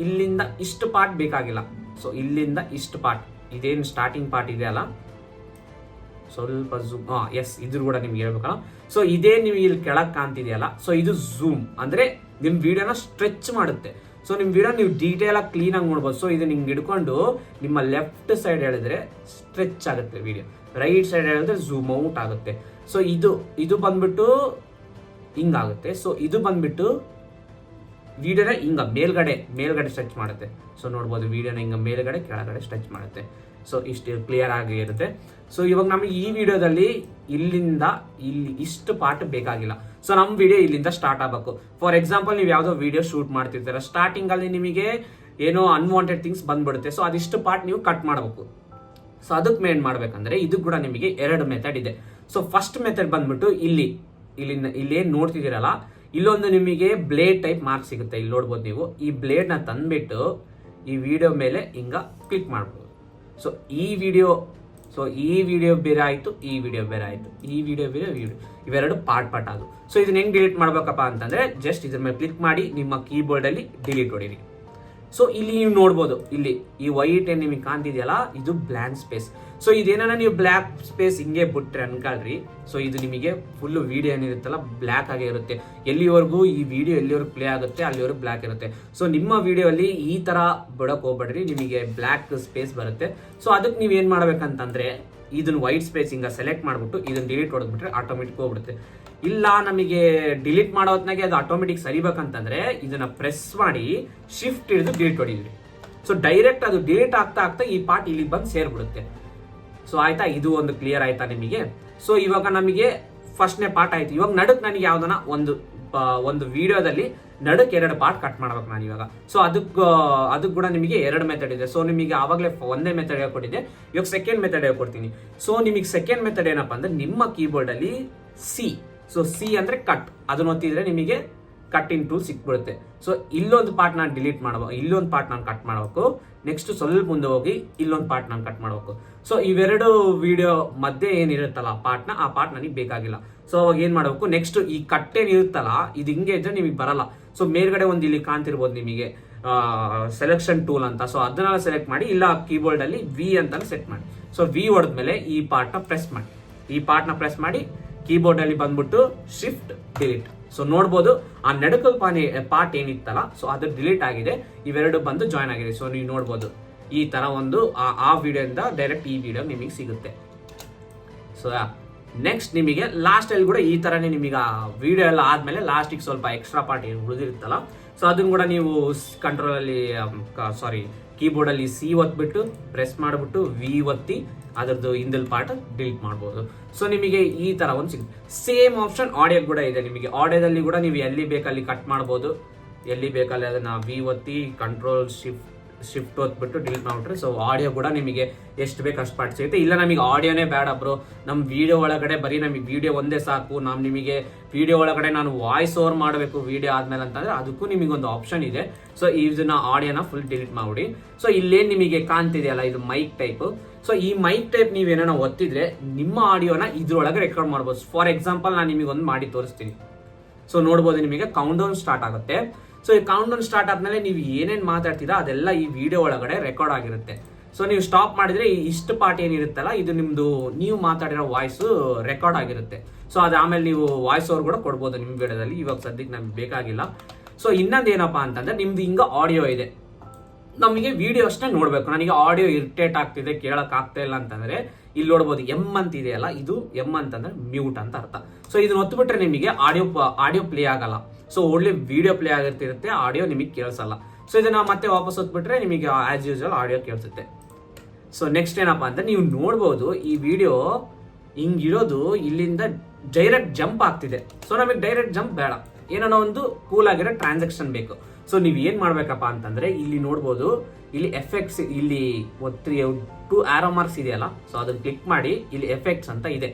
ಇಲ್ಲಿಂದ ಇಷ್ಟು ಪಾರ್ಟ್ ಬೇಕಾಗಿಲ್ಲ. ಸೊ ಇಲ್ಲಿಂದ ಇಷ್ಟು ಪಾರ್ಟ್, ಇದೇನು ಸ್ಟಾರ್ಟಿಂಗ್ ಪಾರ್ಟ್ ಇದೆ ಅಲ್ಲ, ಸ್ವಲ್ಪ ಝೂಮ್, ಇದ್ರ ಕೂಡ ನಿಮ್ಗೆ ಹೇಳ್ಬೇಕಲ್ಲ. ಸೊ ಇದೇ ನೀವು ಇಲ್ಲಿ ಕೆಳಗೆ ಕಾಣ್ತಿದೆಯಲ್ಲ, ಸೊ ಇದು ಝೂಮ್ ಅಂದ್ರೆ ನಿಮ್ ವಿಡಿಯೋನ ಸ್ಟ್ರೆಚ್ ಮಾಡುತ್ತೆ. ಸೊ ನಿಮ್ ವಿಡಿಯೋ ನೀವು ಡೀಟೇಲ್ ಆಗಿ ಕ್ಲೀನ್ ಆಗಿ ನೋಡ್ಬೋದು. ಸೊ ಇದು ನಿಮ್ಗೆ ಹಿಡ್ಕೊಂಡು ನಿಮ್ಮ ಲೆಫ್ಟ್ ಸೈಡ್ ಹೇಳಿದ್ರೆ ಸ್ಟ್ರೆಚ್ ಆಗುತ್ತೆ ವಿಡಿಯೋ, ರೈಟ್ ಸೈಡ್ ಹೇಳಿದ್ರೆ ಝೂಮ್ ಔಟ್ ಆಗುತ್ತೆ. ಸೊ ಇದು ಬಂದ್ಬಿಟ್ಟು ಹಿಂಗಾಗುತ್ತೆ. ಸೊ ಇದು ಬಂದ್ಬಿಟ್ಟು ವಿಡಿಯೋನ ಹಿಂಗ ಮೇಲ್ಗಡೆ ಸ್ಟ್ರೆಚ್ ಮಾಡುತ್ತೆ. ಸೊ ನೋಡ್ಬೋದು ವಿಡಿಯೋನ ಹಿಂಗ ಮೇಲ್ಗಡೆ ಕೆಳಗಡೆ ಸ್ಟ್ರೆಚ್ ಮಾಡುತ್ತೆ. ಸೊ ಇಷ್ಟು ಕ್ಲಿಯರ್ ಆಗಿ ಇರುತ್ತೆ. ಸೊ ಇವಾಗ ನಮಗೆ ಈ ವಿಡಿಯೋದಲ್ಲಿ ಇಲ್ಲಿಂದ ಇಲ್ಲಿ ಇಷ್ಟು ಪಾರ್ಟ್ ಬೇಕಾಗಿಲ್ಲ. ಸೊ ನಮ್ಮ ವಿಡಿಯೋ ಇಲ್ಲಿಂದ ಸ್ಟಾರ್ಟ್ ಆಗಬೇಕು. ಫಾರ್ ಎಕ್ಸಾಂಪಲ್, ನೀವು ಯಾವುದೋ ವಿಡಿಯೋ ಶೂಟ್ ಮಾಡ್ತಿರ್ತೀರ, ಸ್ಟಾರ್ಟಿಂಗ್ ಅಲ್ಲಿ ನಿಮಗೆ ಏನೋ ಅನ್ವಾಂಟೆಡ್ ಥಿಂಗ್ಸ್ ಬಂದ್ಬಿಡುತ್ತೆ. ಸೊ ಅದಿಷ್ಟು ಪಾರ್ಟ್ ನೀವು ಕಟ್ ಮಾಡಬೇಕು. ಸೊ ಅದಕ್ಕೆ ಏನ್ ಮಾಡ್ಬೇಕಂದ್ರೆ, ಇದು ಕೂಡ ನಿಮಗೆ 2 ಮೆಥಡ್ ಇದೆ. ಸೊ ಫಸ್ಟ್ ಮೆಥಡ್ ಬಂದ್ಬಿಟ್ಟು ಇಲ್ಲೇನ್ ನೋಡ್ತಿದ್ದೀರಲ್ಲ, ಇಲ್ಲೊಂದು ನಿಮಗೆ ಬ್ಲೇಡ್ ಟೈಪ್ ಮಾರ್ಕ್ ಸಿಗುತ್ತೆ. ಇಲ್ಲಿ ನೋಡ್ಬೋದು ನೀವು, ಈ ಬ್ಲೇಡ್ ನ ತಂದ್ಬಿಟ್ಟು ಈ ವಿಡಿಯೋ ಮೇಲೆ ಹಿಂಗ ಕ್ಲಿಕ್ ಮಾಡ್ಬೋದು. ಸೊ ಈ ವಿಡಿಯೋ ಬೇರೆ ಆಯ್ತು, ಈ ವಿಡಿಯೋ ಬೇರೆ ಆಯ್ತು, ಈ ವಿಡಿಯೋ ಬೇರೆ, ಇವೆರಡು ಪಾರ್ಟ್ ಅದು. ಸೊ ಇದನ್ನ ಹೆಂಗ್ ಡಿಲೀಟ್ ಮಾಡ್ಬೇಕಪ್ಪ ಅಂತಂದ್ರೆ, ಜಸ್ಟ್ ಇದ್ರ ಮೇಲೆ ಕ್ಲಿಕ್ ಮಾಡಿ ನಿಮ್ಮ ಕೀಬೋರ್ಡ್ ಅಲ್ಲಿ ಡಿಲೀಟ್ ಹೊಡೀರಿ. ಸೊ ಇಲ್ಲಿ ನೀವು ನೋಡ್ಬೋದು, ಇಲ್ಲಿ ಈ ವೈಟ್ ಏನ್ ನಿಮಗೆ ಕಾಣ್ತಿದೆಯಲ್ಲ, ಇದು ಬ್ಲಾಂಕ್ ಸ್ಪೇಸ್. ಸೊ ಇದೇನ ನೀವು ಬ್ಲ್ಯಾಕ್ ಸ್ಪೇಸ್ ಹಿಂಗೆ ಬಿಟ್ರೆ ಅನ್ಕೊಳ್ರಿ, ಸೊ ಇದು ನಿಮಗೆ ಫುಲ್ ವಿಡಿಯೋ ಏನಿರುತ್ತಲ್ಲ ಬ್ಲ್ಯಾಕ್ ಆಗೇ ಇರುತ್ತೆ. ಎಲ್ಲಿವರೆಗೂ ಈ ವಿಡಿಯೋ ಎಲ್ಲಿವರೆಗೂ ಪ್ಲೇ ಆಗುತ್ತೆ ಅಲ್ಲಿವರೆಗೂ ಬ್ಲ್ಯಾಕ್ ಇರುತ್ತೆ. ಸೊ ನಿಮ್ಮ ವಿಡಿಯೋ ಅಲ್ಲಿ ಈ ತರ ಬಿಡಕ್ ಹೋಗ್ಬೇಡ್ರಿ, ನಿಮಗೆ ಬ್ಲ್ಯಾಕ್ ಸ್ಪೇಸ್ ಬರುತ್ತೆ. ಸೊ ಅದಕ್ಕೆ ನೀವು ಏನ್ ಮಾಡ್ಬೇಕಂತಂದ್ರೆ ಇದನ್ನ ವೈಟ್ ಸ್ಪೇಸ್ ಹಿಂಗ ಸೆಲೆಕ್ಟ್ ಮಾಡ್ಬಿಟ್ಟು ಇದನ್ನ ಡಿಲೀಟ್ ಹೊಡೆದ್ಬಿಟ್ರೆ ಆಟೋಮೆಟಿಕ್ ಹೋಗ್ಬಿಡುತ್ತೆ. ಇಲ್ಲ ನಮಗೆ ಡಿಲೀಟ್ ಮಾಡೋ ಹೊತ್ನಾಗೆ ಅದು ಆಟೋಮೆಟಿಕ್ ಸರಿಬೇಕಂತಂದ್ರೆ ಇದನ್ನ ಪ್ರೆಸ್ ಮಾಡಿ ಶಿಫ್ಟ್ ಹಿಡಿದು ಡಿಲೀಟ್ ಹೊಡಿದ್ರಿ. ಸೊ ಡೈರೆಕ್ಟ್ ಅದು ಡಿಲೀಟ್ ಆಗ್ತಾ ಆಗ್ತಾ ಈ ಪಾರ್ಟ್ ಇಲ್ಲಿ ಬಂದು ಸೇರ್ಬಿಡುತ್ತೆ. ಸೊ ಆಯ್ತಾ, ಇದು ಒಂದು ಕ್ಲಿಯರ್ ಆಯ್ತಾ ನಿಮಗೆ? ಸೊ ಇವಾಗ ನಮಗೆ ಫಸ್ಟ್ನೇ ಪಾರ್ಟ್ ಆಯ್ತು. ಇವಾಗ ನಡುಕ್ ನನಗೆ ಯಾವ್ದನ ಒಂದು ವಿಡಿಯೋದಲ್ಲಿ ನಡುಕ್ 2 ಪಾರ್ಟ್ ಕಟ್ ಮಾಡ್ಬೇಕು ನಾನು ಇವಾಗ. ಸೊ ಅದಕ್ಕೆ ಕೂಡ ನಿಮಗೆ 2 ಮೆಥಡ್ ಇದೆ. ಸೊ ನಿಮಗೆ ಆವಾಗಲೇ ಒಂದೇ ಮೆಥಡ್ ಹೇಳ್ಕೊಟ್ಟಿದ್ದೆ, ಇವಾಗ ಸೆಕೆಂಡ್ ಮೆಥಡ್ ಹೇಳ್ಕೊಡ್ತೀನಿ. ಸೊ ನಿಮಗೆ ಸೆಕೆಂಡ್ ಮೆಥಡ್ ಏನಪ್ಪಾ ಅಂದ್ರೆ ನಿಮ್ಮ ಕೀಬೋರ್ಡ್ ಅಲ್ಲಿ ಸಿ, ಸೊ ಸಿ ಅಂದ್ರೆ ಕಟ್, ಅದನ್ನ ಒತ್ತಿದ್ರೆ ನಿಮಗೆ ಕಟ್ಟಿಂಗ್ ಟೂಲ್ ಸಿಕ್ಬಿಡುತ್ತೆ. ಸೊ ಇಲ್ಲೊಂದು ಪಾರ್ಟ್ ನಾನು ಡಿಲೀಟ್ ಮಾಡಬೇಕು, ಇಲ್ಲೊಂದು ಪಾರ್ಟ್ ನಾನು ಕಟ್ ಮಾಡಬೇಕು, ನೆಕ್ಸ್ಟ್ ಸ್ವಲ್ಪ ಮುಂದೆ ಹೋಗಿ ಇಲ್ಲೊಂದು ಪಾರ್ಟ್ ನಾನು ಕಟ್ ಮಾಡಬೇಕು. ಸೊ ಇವೆರಡು ವಿಡಿಯೋ ಮಧ್ಯೆ ಏನಿರುತ್ತಲ್ಲ ಆ ಪಾರ್ಟ್ ನನಗೆ ಬೇಕಾಗಿಲ್ಲ. ಸೊ ಅವಾಗ ಏನ್ ಮಾಡಬೇಕು, ನೆಕ್ಸ್ಟ್ ಈ ಕಟ್ ಏನಿರುತ್ತಲ್ಲ ಇದು ಹಿಂಗೆ ಇದ್ರೆ ನಿಮಗೆ ಬರಲ್ಲ. ಸೊ ಮೇಲ್ಗಡೆ ಒಂದು ಇಲ್ಲಿ ಕಾಣ್ತಿರ್ಬೋದು ನಿಮಗೆ ಸೆಲೆಕ್ಷನ್ ಟೂಲ್ ಅಂತ. ಸೊ ಅದನ್ನೆಲ್ಲ ಸೆಲೆಕ್ಟ್ ಮಾಡಿ, ಇಲ್ಲ ಕೀಬೋರ್ಡ್ ಅಲ್ಲಿ ವಿ ಅಂತ ಸೆಟ್ ಮಾಡಿ. ಸೊ ವಿ ಹೊಡೆದ್ಮೇಲೆ ಈ ಪಾರ್ಟ್ನ ಪ್ರೆಸ್ ಮಾಡಿ, ಈ ಪಾರ್ಟ್ನ ಪ್ರೆಸ್ ಮಾಡಿ ಕೀಬೋರ್ಡ್ ಅಲ್ಲಿ ಬಂದ್ಬಿಟ್ಟು ಶಿಫ್ಟ್ ಡಿಲೀಟ್. ಸೊ ನೋಡ್ಬೋದು ಆ ನಡುಕಲ್ ಪಾರ್ಟ್ ಏನಿತ್ತಲ್ಲ ಸೊ ಅದು ಡಿಲೀಟ್ ಆಗಿದೆ, ಇವೆರಡು ಬಂದು ಜಾಯ್ನ್ ಆಗಿದೆ. ಸೊ ನೀವು ನೋಡ್ಬೋದು ಈ ತರ ಒಂದು ಆ ವಿಡಿಯೋದಿಂದ ಡೈರೆಕ್ಟ್ ಈ ವಿಡಿಯೋ ನಿಮಗೆ ಸಿಗುತ್ತೆ. ಸೊ ನೆಕ್ಸ್ಟ್ ನಿಮಗೆ ಲಾಸ್ಟ್ ಅಲ್ಲಿ ಕೂಡ ಈ ತರನೇ ನಿಮಗೆ ವಿಡಿಯೋ ಎಲ್ಲ ಆದ್ಮೇಲೆ ಲಾಸ್ಟಿಗೆ ಸ್ವಲ್ಪ ಎಕ್ಸ್ಟ್ರಾ ಪಾರ್ಟ್ ಉಳಿದಿರುತ್ತಲ್ಲ ಸೊ ಅದನ್ನ ಕೂಡ ನೀವು ಕಂಟ್ರೋಲ್ ಅಲ್ಲಿ ಕೀಬೋರ್ಡ್ ಅಲ್ಲಿ ಸಿ ಒತ್ಬಿಟ್ಟು ಪ್ರೆಸ್ ಮಾಡಿಬಿಟ್ಟು ವಿ ಒತ್ತಿ ಅದರದ್ದು ಹಿಂದಲ್ ಪಾರ್ಟ್ ಡಿಲೀಟ್ ಮಾಡ್ಬೋದು. ಸೊ ನಿಮಗೆ ಈ ತರ ಒಂದು ಸಿಗುತ್ತೆ. ಸೇಮ್ ಆಪ್ಷನ್ ಆಡಿಯೋ ಕೂಡ ಇದೆ ನಿಮಗೆ. ಆಡಿಯೋದಲ್ಲಿ ಕೂಡ ನೀವು ಎಲ್ಲಿ ಬೇಕಲ್ಲಿ ಕಟ್ ಮಾಡ್ಬೋದು, ಎಲ್ಲಿ ಬೇಕಲ್ಲಿ ಅದನ್ನ ವಿ ಒತ್ತಿ ಕಂಟ್ರೋಲ್ ಶಿಫ್ಟ್ ಒತ್ಬಿಟ್ಟು ಡಿಲೀಟ್ ಮಾಡ್ಬಿಟ್ರೆ ಸೊ ಆಡಿಯೋ ಕೂಡ ನಿಮಗೆ ಎಷ್ಟು ಬೇಕು ಅಷ್ಟು ಪಾರ್ಟ್ ಸಿಗುತ್ತೆ. ಇಲ್ಲ ನಮಗೆ ಆಡಿಯೋನೇ ಬೇಡ ಬ್ರೋ, ನಮ್ಮ ವಿಡಿಯೋ ಒಳಗಡೆ ಬರೀ ನಮಗೆ ವಿಡಿಯೋ ಒಂದೇ ಸಾಕು, ನಿಮಗೆ ವಿಡಿಯೋ ಒಳಗಡೆ ನಾನು ವಾಯ್ಸ್ ಓವರ್ ಮಾಡಬೇಕು ವಿಡಿಯೋ ಆದ್ಮೇಲೆ ಅಂತಂದ್ರೆ ಅದಕ್ಕೂ ನಿಮಗೊಂದು ಆಪ್ಷನ್ ಇದೆ. ಸೊ ಇದನ್ನ ಆಡಿಯೋನ ಫುಲ್ ಡಿಲೀಟ್ ಮಾಡ್ಬಿಡಿ. ಸೊ ಇಲ್ಲೇನು ನಿಮಗೆ ಕಾಣ್ತಿದೆಯಲ್ಲ ಇದು ಮೈಕ್ ಟೈಪ್. ಸೊ ಈ ಮೈಕ್ ಟೈಪ್ ನೀವೇನೋ ಒತ್ತಿದ್ರೆ ನಿಮ್ಮ ಆಡಿಯೋನ ಇದ್ರೊಳಗೆ ರೆಕಾರ್ಡ್ ಮಾಡ್ಬೋದು. ಫಾರ್ ಎಕ್ಸಾಂಪಲ್ ನಾನು ನಿಮಗೆ ಒಂದು ಮಾಡಿ ತೋರಿಸ್ತೀನಿ. ಸೊ ನೋಡ್ಬೋದು ನಿಮಗೆ ಕೌಂಟ್ ಡೌನ್ ಸ್ಟಾರ್ಟ್ ಆಗುತ್ತೆ. ಸೊ ಈ ಕೌಂಟ್ ಡೌನ್ ಸ್ಟಾರ್ಟ್ ಆದ್ಮೇಲೆ ನೀವು ಏನೇನು ಮಾತಾಡ್ತೀರಾ ಅದೆಲ್ಲ ಈ ವಿಡಿಯೋ ಒಳಗಡೆ ರೆಕಾರ್ಡ್ ಆಗಿರುತ್ತೆ. ಸೊ ನೀವು ಸ್ಟಾಪ್ ಮಾಡಿದ್ರೆ ಇಷ್ಟು ಪಾರ್ಟ್ ಏನಿರುತ್ತಲ್ಲ ಇದು ನಿಮ್ದು ನೀವು ಮಾತಾಡಿರೋ ವಾಯ್ಸ್ ರೆಕಾರ್ಡ್ ಆಗಿರುತ್ತೆ. ಸೊ ಅದು ಆಮೇಲೆ ನೀವು ವಾಯ್ಸ್ ಓವರ್ ಕೂಡ ಕೊಡ್ಬೋದು ನಿಮ್ಮ ವಿಡಿಯೋದಲ್ಲಿ. ಇವಾಗ ಸದ್ಯಕ್ಕೆ ನಮ್ಗೆ ಬೇಕಾಗಿಲ್ಲ. ಸೊ ಇನ್ನೊಂದು ಏನಪ್ಪಾ ಅಂತಂದ್ರೆ ನಿಮ್ದು ಹಿಂಗ ಆಡಿಯೋ ಇದೆ, ನಮಗೆ ವಿಡಿಯೋ ಅಷ್ಟೇ ನೋಡ್ಬೇಕು, ನನಗೆ ಆಡಿಯೋ ಇರಿಟೇಟ್ ಆಗ್ತಿದೆ ಕೇಳಕ್ ಆಗ್ತಾ ಇಲ್ಲ ಅಂತಂದ್ರೆ ಇಲ್ಲಿ ನೋಡ್ಬೋದು ಎಂ ಅಂತ ಇದೆಯಲ್ಲ, ಇದು ಎಂ ಅಂತಂದ್ರೆ ಮ್ಯೂಟ್ ಅಂತ ಅರ್ಥ. ಸೊ ಇದನ್ನ ಒತ್ತುಬಿಟ್ರೆ ನಿಮಗೆ ಆಡಿಯೋ ಪ್ಲೇ ಆಗಲ್ಲ. ಸೊ ಒಳ್ಳೆ ವಿಡಿಯೋ ಪ್ಲೇ ಆಗಿರ್ತಿರುತ್ತೆ, ಆಡಿಯೋ ನಿಮಗೆ ಕೇಳಿಸಲ್ಲ. ಸೊ ಇದನ್ನ ಮತ್ತೆ ವಾಪಸ್ ಹೊತ್ಬಿಟ್ರೆ ನಿಮಗೆ ಆಸ್ ಯೂಶುವಲ್ ಆಡಿಯೋ ಕೇಳಿಸುತ್ತೆ. ಸೊ ನೆಕ್ಸ್ಟ್ ಏನಪ್ಪಾ ಅಂತ ನೀವು ನೋಡ್ಬೋದು ಈ ವಿಡಿಯೋ ಹಿಂಗಿರೋದು ಇಲ್ಲಿಂದ ಡೈರೆಕ್ಟ್ ಜಂಪ್ ಆಗ್ತಿದೆ. ಸೊ ನಮಗೆ ಡೈರೆಕ್ಟ್ ಜಂಪ್ ಬೇಡ, ಏನೋ ಒಂದು ಕೂಲ್ ಆಗಿರೋ ಟ್ರಾನ್ಸಾಕ್ಷನ್ ಬೇಕು. ಸೊ ನೀವು ಏನ್ ಮಾಡ್ಬೇಕಪ್ಪ ಅಂತಂದ್ರೆ ಇಲ್ಲಿ ನೋಡ್ಬೋದು ಇಲ್ಲಿ ಎಫೆಕ್ಟ್ಸ್, ಇಲ್ಲಿ 2 ಆರೋ ಮಾರ್ಕ್ಸ್ ಇದೆಯಲ್ಲ, ಸೊ ಅದನ್ನ ಕ್ಲಿಕ್ ಮಾಡಿ ಇಲ್ಲಿ ಎಫೆಕ್ಟ್ಸ್ ಅಂತ ಇದೆ.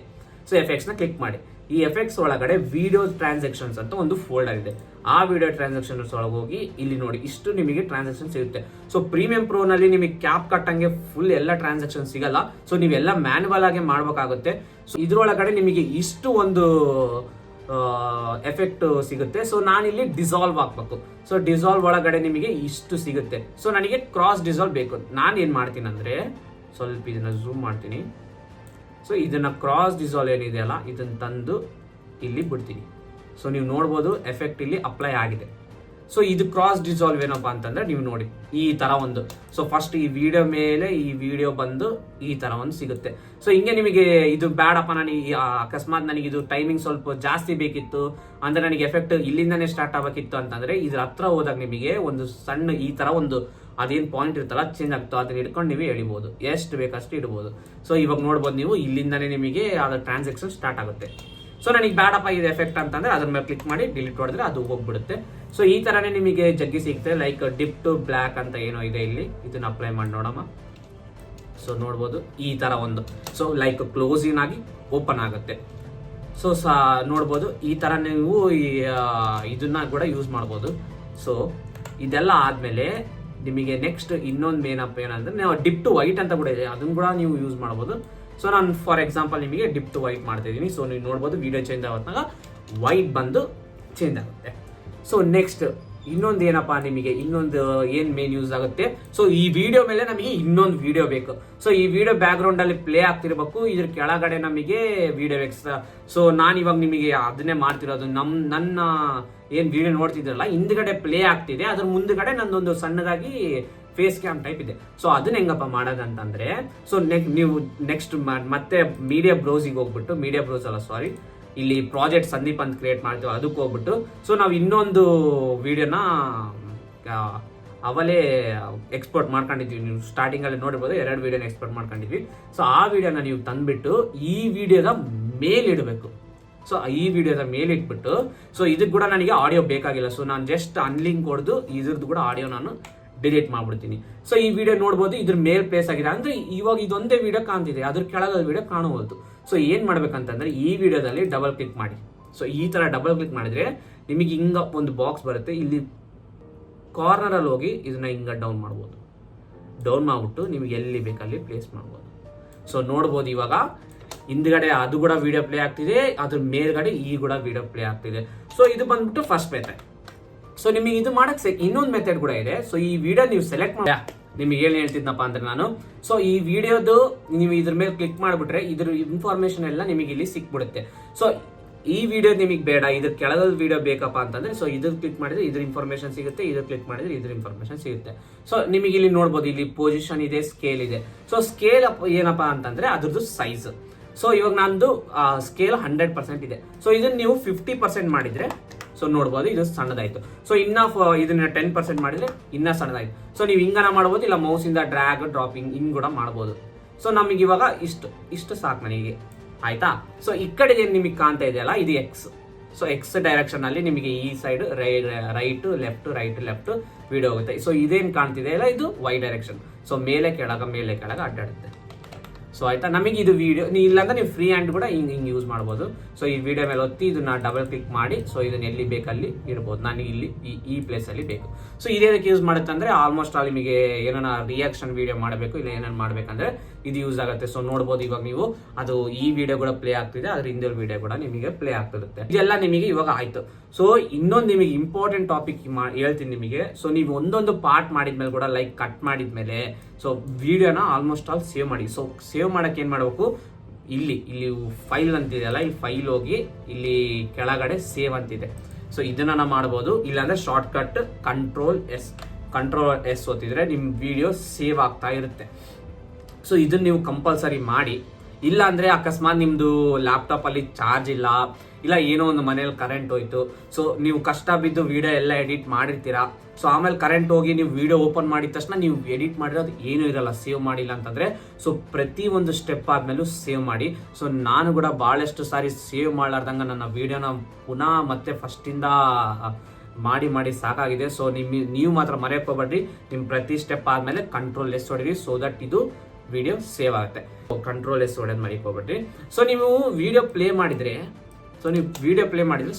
ಸೊ ಎಫೆಕ್ಟ್ಸ್ ನ ಕ್ಲಿಕ್ ಮಾಡಿ. ಈ ಎಫೆಕ್ಟ್ಸ್ ಒಳಗಡೆ ವಿಡಿಯೋ ಟ್ರಾನ್ಸಾಕ್ಷನ್ಸ್ ಅಂತ ಒಂದು ಫೋಲ್ಡರ್ ಇದೆ. ಆ ವಿಡಿಯೋ ಟ್ರಾನ್ಸಾಕ್ಷನ್ಸ್ ಒಳಗೆ ಹೋಗಿ ಇಲ್ಲಿ ನೋಡಿ ಇಷ್ಟು ನಿಮಗೆ ಟ್ರಾನ್ಸಾಕ್ಷನ್ ಸಿಗುತ್ತೆ. ಸೊ ಪ್ರೀಮಿಯಂ ಪ್ರೋ ನಲ್ಲಿ ನಿಮಗೆ ಕ್ಯಾಪ್ ಕಟ್ಟಂಗೆ ಫುಲ್ ಎಲ್ಲ ಟ್ರಾನ್ಸಾಕ್ಷನ್ ಸಿಗಲ್ಲ. ಸೊ ನೀವೆಲ್ಲ ಮ್ಯಾನ್ಯುವಲ್ ಆಗಿ ಮಾಡ್ಬೇಕಾಗುತ್ತೆ. ಸೊ ಇದ್ರೊಳಗಡೆ ನಿಮಗೆ ಇಷ್ಟು ಒಂದು ಎಫೆಕ್ಟ್ ಸಿಗುತ್ತೆ. ಸೊ ನಾನಿಲ್ಲಿ ಡಿಸಾಲ್ವ್ ಹಾಕ್ಬೇಕು. ಸೊ ಡಿಸಾಲ್ವ್ ಒಳಗಡೆ ನಿಮಗೆ ಇಷ್ಟು ಸಿಗುತ್ತೆ. ಸೊ ನನಗೆ ಕ್ರಾಸ್ ಡಿಸಾಲ್ವ್ ಬೇಕು. ನಾನು ಏನ್ ಮಾಡ್ತೀನಿ ಅಂದ್ರೆ ಸ್ವಲ್ಪ ಇದನ್ನ ಝೂಮ್ ಮಾಡ್ತೀನಿ. ಸೊ ಇದನ್ನ ಕ್ರಾಸ್ ಡಿಸಾಲ್ವ್ ಏನಿದೆಯಲ್ಲ ಇದನ್ನ ತಂದು ಇಲ್ಲಿ ಬಿಡ್ತೀನಿ. ಸೊ ನೀವು ನೋಡ್ಬೋದು ಎಫೆಕ್ಟ್ ಇಲ್ಲಿ ಅಪ್ಲೈ ಆಗಿದೆ. ಸೊ ಇದು ಕ್ರಾಸ್ ಡಿಸಾಲ್ವ್ ಏನಪ್ಪಾ ಅಂತಂದ್ರೆ ನೀವು ನೋಡಿ ಈ ತರ ಒಂದು. ಸೊ ಫಸ್ಟ್ ಈ ವಿಡಿಯೋ ಮೇಲೆ ಈ ವಿಡಿಯೋ ಬಂದು ಈ ತರ ಒಂದು ಸಿಗುತ್ತೆ. ಸೊ ಹಿಂಗೆ ನಿಮಗೆ ಇದು ಬೇಡಪ್ಪ, ನನಗೆ ಅಕಸ್ಮಾತ್ ನನಗೆ ಇದು ಟೈಮಿಂಗ್ ಸ್ವಲ್ಪ ಜಾಸ್ತಿ ಬೇಕಿತ್ತು ಅಂದ್ರೆ ನನಗೆ ಎಫೆಕ್ಟ್ ಇಲ್ಲಿಂದಾನೇ ಸ್ಟಾರ್ಟ್ ಆಗಬೇಕಿತ್ತು ಅಂತಂದ್ರೆ ಇದ್ರ ಹತ್ರ ಹೋದಾಗ ನಿಮಗೆ ಒಂದು ಸಣ್ಣ ಈ ತರ ಒಂದು ಅದೇನ್ ಪಾಯಿಂಟ್ ಇರ್ತಲ್ಲ ಚೇಂಜ್ ಆಗ್ತೋ ಅದನ್ನ ಹಿಡ್ಕೊಂಡು ನೀವು ಎಳಿಬಹುದು, ಎಷ್ಟು ಬೇಕಷ್ಟು ಇಡ್ಬೋದು. ಸೊ ಇವಾಗ ನೋಡ್ಬೋದು ನೀವು ಇಲ್ಲಿಂದಾನೇ ನಿಮಗೆ ಅದ್ರ ಟ್ರಾನ್ಸಾಕ್ಷನ್ ಸ್ಟಾರ್ಟ್ ಆಗುತ್ತೆ. ಸೊ ನನಗೆ ಬೇಡಪ್ಪ ಇದು ಎಫೆಕ್ಟ್ ಅಂತಂದ್ರೆ ಅದ್ರ ಮೇಲೆ ಕ್ಲಿಕ್ ಮಾಡಿ ಡಿಲೀಟ್ ಹೊಡೆದ್ರೆ ಅದು ಹೋಗ್ಬಿಡುತ್ತೆ. ಸೊ ಈ ತರನೇ ನಿಮಗೆ ಜಗ್ಗಿ ಸಿಗುತ್ತೆ. ಲೈಕ್ ಡಿಪ್ ಟು ಬ್ಲ್ಯಾಕ್ ಅಂತ ಏನೋ ಇದೆ ಇಲ್ಲಿ, ಇದನ್ನ ಅಪ್ಲೈ ಮಾಡಿ ನೋಡಮ್ಮ. ಸೊ ನೋಡ್ಬೋದು ಈ ತರ ಒಂದು. ಸೊ ಲೈಕ್ ಕ್ಲೋಸ್ ಇನ್ ಆಗಿ ಓಪನ್ ಆಗುತ್ತೆ. ಸೊ ನೋಡ್ಬೋದು ಈ ತರ ನೀವು ಇದನ್ನ ಕೂಡ ಯೂಸ್ ಮಾಡ್ಬೋದು. ಸೊ ಇದೆಲ್ಲ ಆದ್ಮೇಲೆ ನಿಮಗೆ ನೆಕ್ಸ್ಟ್ ಇನ್ನೊಂದು ಏನಂದ್ರೆ ನಾವು ಡಿಪ್ ಟು ವೈಟ್ ಅಂತ ಕೂಡ ಇದೆ, ಅದನ್ನ ಕೂಡ ನೀವು ಯೂಸ್ ಮಾಡ್ಬೋದು. ಸೊ ನಾನು ಫಾರ್ ಎಕ್ಸಾಂಪಲ್ ನಿಮಗೆ ಡಿಪ್ ಟು ವೈಟ್ ಮಾಡ್ತಾ ಇದ್ದೀನಿ. ಸೊ ನೀವು ನೋಡ್ಬೋದು ವಿಡಿಯೋ ಚೇಂಜ್ ಆಗುತ್ತಾಗ ವೈಟ್ ಬಂದು ಚೇಂಜ್ ಆಗುತ್ತೆ. ಸೊ ನೆಕ್ಸ್ಟ್ ಇನ್ನೊಂದು ಏನಪ್ಪಾ ನಿಮಗೆ ಇನ್ನೊಂದು ಏನ್ ಮೇನ್ ಯೂಸ್ ಆಗುತ್ತೆ. ಸೊ ಈ ವಿಡಿಯೋ ಮೇಲೆ ನಮಗೆ ಇನ್ನೊಂದು ವಿಡಿಯೋ ಬೇಕು. ಸೊ ಈ ವಿಡಿಯೋ ಬ್ಯಾಕ್ ಗ್ರೌಂಡ್ ಅಲ್ಲಿ ಪ್ಲೇ ಆಗ್ತಿರ್ಬೇಕು, ಇದ್ರ ಕೆಳಗಡೆ ನಮಗೆ ವಿಡಿಯೋ ಎಕ್ಸ್ಟ್ರಾ. ಸೊ ನಾನು ಇವಾಗ ನಿಮಗೆ ಅದನ್ನೇ ಮಾಡ್ತಿರೋದು. ನನ್ನ ಏನ್ ವಿಡಿಯೋ ನೋಡ್ತಿದ್ರಲ್ಲ ಹಿಂದ್ಗಡೆ ಪ್ಲೇ ಆಗ್ತಿದೆ, ಅದ್ರ ಮುಂದ್ಗಡೆ ನಂದೊಂದು ಸಣ್ಣದಾಗಿ ಫೇಸ್ ಕ್ಯಾಮ್ ಟೈಪ್ ಇದೆ. ಸೊ ಅದನ್ನ ಹೆಂಗಪ್ಪ ಮಾಡೋದಂತಂದ್ರೆ, ಸೊ ನೀವು ನೆಕ್ಸ್ಟ್ ಮತ್ತೆ ಮೀಡಿಯಾ ಬ್ರೌಸಿಗೆ ಹೋಗ್ಬಿಟ್ಟು, ಮೀಡಿಯಾ ಬ್ರೌಸ್ ಅಲ್ಲ ಸಾರಿ, ಇಲ್ಲಿ ಪ್ರಾಜೆಕ್ಟ್ ಸಂದೀಪ್ ಅಂತ ಕ್ರಿಯೇಟ್ ಮಾಡ್ತೀವಿ, ಅದಕ್ಕೆ ಹೋಗ್ಬಿಟ್ಟು ಸೊ ನಾವು ಇನ್ನೊಂದು ವಿಡಿಯೋನ ಅವಲೇ ಎಕ್ಸ್ಪೋರ್ಟ್ ಮಾಡ್ಕೊಂಡಿದ್ವಿ. ನೀವು ಸ್ಟಾರ್ಟಿಂಗ್ ಅಲ್ಲಿ ನೋಡಿರ್ಬೋದು, 2 ವಿಡಿಯೋನ ಎಕ್ಸ್ಪೋರ್ಟ್ ಮಾಡ್ಕೊಂಡಿದ್ವಿ. ಸೊ ಆ ವಿಡಿಯೋನ ನೀವು ತಂದ್ಬಿಟ್ಟು ಈ ವಿಡಿಯೋದ ಮೇಲಿಡಬೇಕು. ಸೊ ಈ ವಿಡಿಯೋದ ಮೇಲೆ ಇಟ್ಬಿಟ್ಟು, ಸೊ ಇದಕ್ಕೆ ಕೂಡ ನನಗೆ ಆಡಿಯೋ ಬೇಕಾಗಿಲ್ಲ. ಸೊ ನಾನು ಜಸ್ಟ್ ಅನ್ಲಿಂಕ್ ಹೊಡೆದು ಇದ್ರದ್ದು ಕೂಡ ಆಡಿಯೋ ನಾನು ಡಿಲೀಟ್ ಮಾಡ್ಬಿಡ್ತೀನಿ. ಸೊ ಈ ವಿಡಿಯೋ ನೋಡ್ಬೋದು, ಇದ್ರ ಮೇಲ್ ಪ್ಲೇಸ್ ಆಗಿದೆ ಅಂದ್ರೆ ಇವಾಗ ಇದೊಂದೇ ವಿಡಿಯೋ ಕಾಣ್ತಿದೆ, ಅದ್ರ ಕೆಳಗದ ವಿಡಿಯೋ ಕಾಣಬಹುದು. ಸೊ ಏನ್ ಮಾಡ್ಬೇಕಂತಂದ್ರೆ ಈ ವಿಡಿಯೋದಲ್ಲಿ ಡಬಲ್ ಕ್ಲಿಕ್ ಮಾಡಿ. ಸೊ ಈ ತರ ಡಬಲ್ ಕ್ಲಿಕ್ ಮಾಡಿದ್ರೆ ನಿಮಗೆ ಹಿಂಗ ಒಂದು ಬಾಕ್ಸ್ ಬರುತ್ತೆ. ಇಲ್ಲಿ ಕಾರ್ನರ್ ಅಲ್ಲಿ ಹೋಗಿ ಇದನ್ನ ಹಿಂಗ ಡೌನ್ ಮಾಡ್ಬೋದು. ಡೌನ್ ಮಾಡ್ಬಿಟ್ಟು ನಿಮ್ಗೆ ಎಲ್ಲಿ ಬೇಕಲ್ಲಿ ಪ್ಲೇಸ್ ಮಾಡ್ಬೋದು. ಸೊ ನೋಡ್ಬೋದು ಇವಾಗ ಹಿಂದ್ಗಡೆ ಅದು ಕೂಡ ವಿಡಿಯೋ ಪ್ಲೇ ಆಗ್ತಿದೆ, ಅದ್ರ ಮೇಲ್ಗಡೆ ಈ ಕೂಡ ವಿಡಿಯೋ ಪ್ಲೇ ಆಗ್ತಿದೆ. ಸೊ ಇದು ಬಂದ್ಬಿಟ್ಟು ಫಸ್ಟ್ ಮೆಥಡ್. ಸೊ ನಿಮಗೆ ಇದು ಮಾಡಕ್ ಇನ್ನೊಂದು ಮೆಥಡ್ ಕೂಡ ಇದೆ. ಸೊ ಈ ವಿಡಿಯೋ ನೀವು ಸೆಲೆಕ್ಟ್ ಮಾಡಿ, ನಿಮಗೆ ಏನ್ ಹೇಳ್ತಿದ್ನಪ್ಪ ಅಂದ್ರೆ ನಾನು, ಸೊ ಈ ವಿಡಿಯೋದು ನೀವು ಇದ್ರ ಮೇಲೆ ಕ್ಲಿಕ್ ಮಾಡ್ಬಿಟ್ರೆ ಇದ್ರ ಇನ್ಫಾರ್ಮೇಶನ್ ಎಲ್ಲ ನಿಮಗೆ ಇಲ್ಲಿ ಸಿಕ್ಬಿಡುತ್ತೆ. ಸೊ ಈ ವಿಡಿಯೋ ನಿಮಗೆ ಬೇಡ, ಇದ್ರ ಕೆಳಗದ ವಿಡಿಯೋ ಬೇಕಪ್ಪ ಅಂತಂದ್ರೆ ಸೊ ಇದ್ರ ಕ್ಲಿಕ್ ಮಾಡಿದ್ರೆ ಇದ್ರ ಇನ್ಫಾರ್ಮೇಶನ್ ಸಿಗುತ್ತೆ, ಇದ್ರ ಕ್ಲಿಕ್ ಮಾಡಿದ್ರೆ ಇದ್ರ ಇನ್ಫಾರ್ಮೇಶನ್ ಸಿಗುತ್ತೆ. ಸೊ ನಿಮಗೆ ಇಲ್ಲಿ ನೋಡ್ಬೋದು, ಇಲ್ಲಿ ಪೊಸಿಷನ್ ಇದೆ, ಸ್ಕೇಲ್ ಇದೆ. ಸೊ ಸ್ಕೇಲ್ ಏನಪ್ಪಾ ಅಂತಂದ್ರೆ ಅದ್ರದ್ದು ಸೈಜ್. ಸೊ ಇವಾಗ ನಂದು ಸ್ಕೇಲ್ 100% ಇದೆ. ಸೊ ಇದನ್ನ ನೀವು 50% ಮಾಡಿದ್ರೆ ಸೊ ನೋಡ್ಬೋದು ಇದು ಸಣ್ಣದಾಯ್ತು. ಸೊ ಇದನ್ನ 10% ಮಾಡಿದ್ರೆ ಇನ್ನ ಸಣ್ಣದಾಯ್ತು. ಸೊ ನೀವು ಹಿಂಗನ ಮಾಡ್ಬೋದು, ಇಲ್ಲ ಮೌಸ್ ಇಂದ ಡ್ರ್ಯಾಗ್ ಡ್ರಾಪಿಂಗ್ ಹಿಂಗ್ ಕೂಡ ಮಾಡ್ಬೋದು. ಸೊ ನಮಗೆ ಇವಾಗ ಇಷ್ಟು ಸಾಕು ನನಗೆ, ಆಯ್ತಾ. ಸೊ ಈ ಕಡೆ ಏನ್ ನಿಮಗೆ ಕಾಣ್ತಾ ಇದೆಯಲ್ಲ ಇದು ಎಕ್ಸ್. ಸೊ ಎಕ್ಸ್ ಡೈರೆಕ್ಷನ್ ಅಲ್ಲಿ ನಿಮಗೆ ಈ ಸೈಡ್ ರೈಟ್ ಲೆಫ್ಟ್ ವಿಡಿಯೋ ಹೋಗುತ್ತೆ. ಸೊ ಇದೇನ್ ಕಾಣ್ತಿದೆ ಅಲ್ಲ ಇದು ವೈ ಡೈರೆಕ್ಷನ್. ಸೊ ಮೇಲೆ ಕೆಳಗ ಅಡ್ಡಾಡುತ್ತೆ. ಸೊ ಆಯ್ತಾ, ನಮಗೆ ಇದು ವಿಡಿಯೋ ಇಲ್ಲಾಂದ್ರೆ ನೀವು ಫ್ರೀ ಹ್ಯಾಂಡ್ ಕೂಡ ಹಿಂಗ್ ಯೂಸ್ ಮಾಡ್ಬೋದು. ಸೊ ಈ ವಿಡಿಯೋ ಮೇಲೆ ಒತ್ತಿ ಇದನ್ನ ಡಬಲ್ ಕ್ಲಿಕ್ ಮಾಡಿ ಸೊ ಇದನ್ನ ಎಲ್ಲಿ ಬೇಕಲ್ಲಿ ಇಡ್ಬೋದು. ನನಗೆ ಇಲ್ಲಿ ಈ ಪ್ಲೇಸ್ ಅಲ್ಲಿ ಬೇಕು. ಸೊ ಇದೇನಕ್ಕೆ ಯೂಸ್ ಮಾಡುತ್ತೆ ಅಂದ್ರೆ ಆಲ್ಮೋಸ್ಟ್ ಆಲ್ ನಿಮಗೆ ಏನಾರ ರಿಯಾಕ್ಷನ್ ವಿಡಿಯೋ ಮಾಡಬೇಕು, ಇಲ್ಲ ಏನಾರು ಮಾಡ್ಬೇಕಂದ್ರೆ ಇದು ಯೂಸ್ ಆಗುತ್ತೆ. ಸೊ ನೋಡ್ಬೋದು ಇವಾಗ ನೀವು ಅದು ಈ ವಿಡಿಯೋ ಕೂಡ ಪ್ಲೇ ಆಗ್ತಿದೆ, ಅದ್ರ ಹಿಂದಿನ ವಿಡಿಯೋ ಕೂಡ ನಿಮಗೆ ಪ್ಲೇ ಆಗ್ತಿರುತ್ತೆ. ಇದೆಲ್ಲ ನಿಮಗೆ ಇವಾಗ ಆಯ್ತು. ಸೊ ಇನ್ನೊಂದು ನಿಮಗೆ ಇಂಪಾರ್ಟೆಂಟ್ ಟಾಪಿಕ್ ಹೇಳ್ತೀನಿ ನಿಮಗೆ. ಸೊ ನೀವು ಒಂದೊಂದು ಪಾರ್ಟ್ ಮಾಡಿದ್ಮೇಲೆ ಕೂಡ ಲೈಕ್ ಕಟ್ ಮಾಡಿದ್ಮೇಲೆ ಸೊ ವಿಡಿಯೋನ ಆಲ್ಮೋಸ್ಟ್ ಆಲ್ ಸೇವ್ ಮಾಡಿ. ಸೊ ಸೇವ್ ಮಾಡಕ್ಕೆ ಏನ್ ಮಾಡ್ಬೇಕು, ಇಲ್ಲಿ ಫೈಲ್ ಅಂತಿದೆಯಲ್ಲ, ಈ ಫೈಲ್ ಹೋಗಿ ಇಲ್ಲಿ ಕೆಳಗಡೆ ಸೇವ್ ಅಂತಿದೆ. ಸೊ ಇದನ್ನ ನಾವು ಮಾಡ್ಬೋದು, ಇಲ್ಲಾಂದ್ರೆ ಶಾರ್ಟ್ ಕಟ್ ಕಂಟ್ರೋಲ್ ಎಸ್ ಒತ್ತಿದ್ರೆ ನಿಮ್ ವಿಡಿಯೋ ಸೇವ್ ಆಗ್ತಾ ಇರುತ್ತೆ. ಸೊ ಇದನ್ನ ನೀವು ಕಂಪಲ್ಸರಿ ಮಾಡಿ. ಇಲ್ಲ ಅಂದ್ರೆ ಅಕಸ್ಮಾತ್ ನಿಮ್ದು ಲ್ಯಾಪ್ಟಾಪ್ ಅಲ್ಲಿ ಚಾರ್ಜ್ ಇಲ್ಲ ಏನೋ ಒಂದು ಮನೇಲಿ ಕರೆಂಟ್ ಹೋಯ್ತು, ಸೊ ನೀವು ಕಷ್ಟ ಬಿದ್ದು ವಿಡಿಯೋ ಎಲ್ಲ ಎಡಿಟ್ ಮಾಡಿರ್ತೀರಾ. ಸೊ ಆಮೇಲೆ ಕರೆಂಟ್ ಹೋಗಿ ನೀವು ವಿಡಿಯೋ ಓಪನ್ ಮಾಡಿದ ತಕ್ಷಣ ನೀವು ಎಡಿಟ್ ಮಾಡಿರೋದು ಏನೂ ಇರಲ್ಲ, ಸೇವ್ ಮಾಡಿಲ್ಲ ಅಂತಂದ್ರೆ. ಸೊ ಪ್ರತಿ ಒಂದು ಸ್ಟೆಪ್ ಆದ್ಮೇಲೂ ಸೇವ್ ಮಾಡಿ. ಸೊ ನಾನು ಕೂಡ ಬಹಳಷ್ಟು ಸಾರಿ ಸೇವ್ ಮಾಡ್ಲಾರ್ದಂಗ ನನ್ನ ವಿಡಿಯೋನ ಪುನಃ ಮತ್ತೆ ಫಸ್ಟ್ ಇಂದ ಮಾಡಿ ಸಾಕಾಗಿದೆ. ಸೊ ನೀವು ಮಾತ್ರ ಮರೆಯಕ್ಕೆ ಹೋಗ್ಬೇಡ್ರಿ. ನಿಮ್ ಪ್ರತಿ ಸ್ಟೆಪ್ ಆದ್ಮೇಲೆ ಕಂಟ್ರೋಲ್ ಎಸ್ ಹೊಡಿರಿ, ಸೊ ದಟ್ ಇದು ವಿಡಿಯೋ ಸೇವ್ ಆಗುತ್ತೆ. ಕಂಟ್ರೋಲ್ ಎಸ್ ಹೊಡೆದ್ ಮರೆಯಕ್ಕೆ ಹೋಗ್ಬೇಡ್ರಿ. ಸೊ ನೀವು ವಿಡಿಯೋ ಪ್ಲೇ ಮಾಡಿದ್ರೆ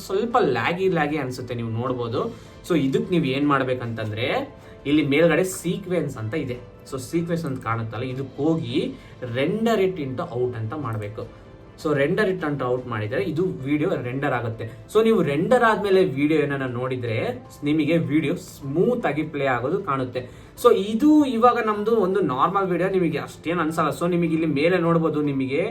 ಸ್ವಲ್ಪ ಲ್ಯಾಗಿ ಅನ್ಸುತ್ತೆ, ನೀವು ನೋಡ್ಬೋದು. ಸೊ ಇದಕ್ಕೆ ನೀವು ಏನ್ ಮಾಡ್ಬೇಕಂತಂದ್ರೆ ಇಲ್ಲಿ ಮೇಲ್ಗಡೆ ಸೀಕ್ವೆನ್ಸ್ ಅಂತ ಇದೆ. ಸೊ ಸೀಕ್ವೆನ್ಸ್ ಅಂತ ಕಾಣುತ್ತಲ್ಲ, ಇದಕ್ಕೆ ಹೋಗಿ ರೆಂಡರ್ ಇಟ್ ಇಂಟು ಔಟ್ ಅಂತ ಮಾಡಬೇಕು. ಸೊ ರೆಂಡರ್ ಇಟ್ ಅಂತ ಔಟ್ ಮಾಡಿದ್ರೆ ಇದು ವಿಡಿಯೋ ರೆಂಡರ್ ಆಗುತ್ತೆ. ಸೊ ನೀವು ರೆಂಡರ್ ಆದ್ಮೇಲೆ ವಿಡಿಯೋ ಏನನ್ನ ನೋಡಿದ್ರೆ ನಿಮಗೆ ವಿಡಿಯೋ ಸ್ಮೂತ್ ಆಗಿ ಪ್ಲೇ ಆಗೋದು ಕಾಣುತ್ತೆ. ಸೊ ಇದು ಇವಾಗ ನಮ್ದು ಒಂದು ನಾರ್ಮಲ್ ವಿಡಿಯೋ, ನಿಮಗೆ ಅಷ್ಟೇನು ಅನ್ಸಲ್ಲ. ಸೊ ನಿಮಗೆ ಇಲ್ಲಿ ಮೇಲೆ ನೋಡ್ಬೋದು, ನಿಮಗೆ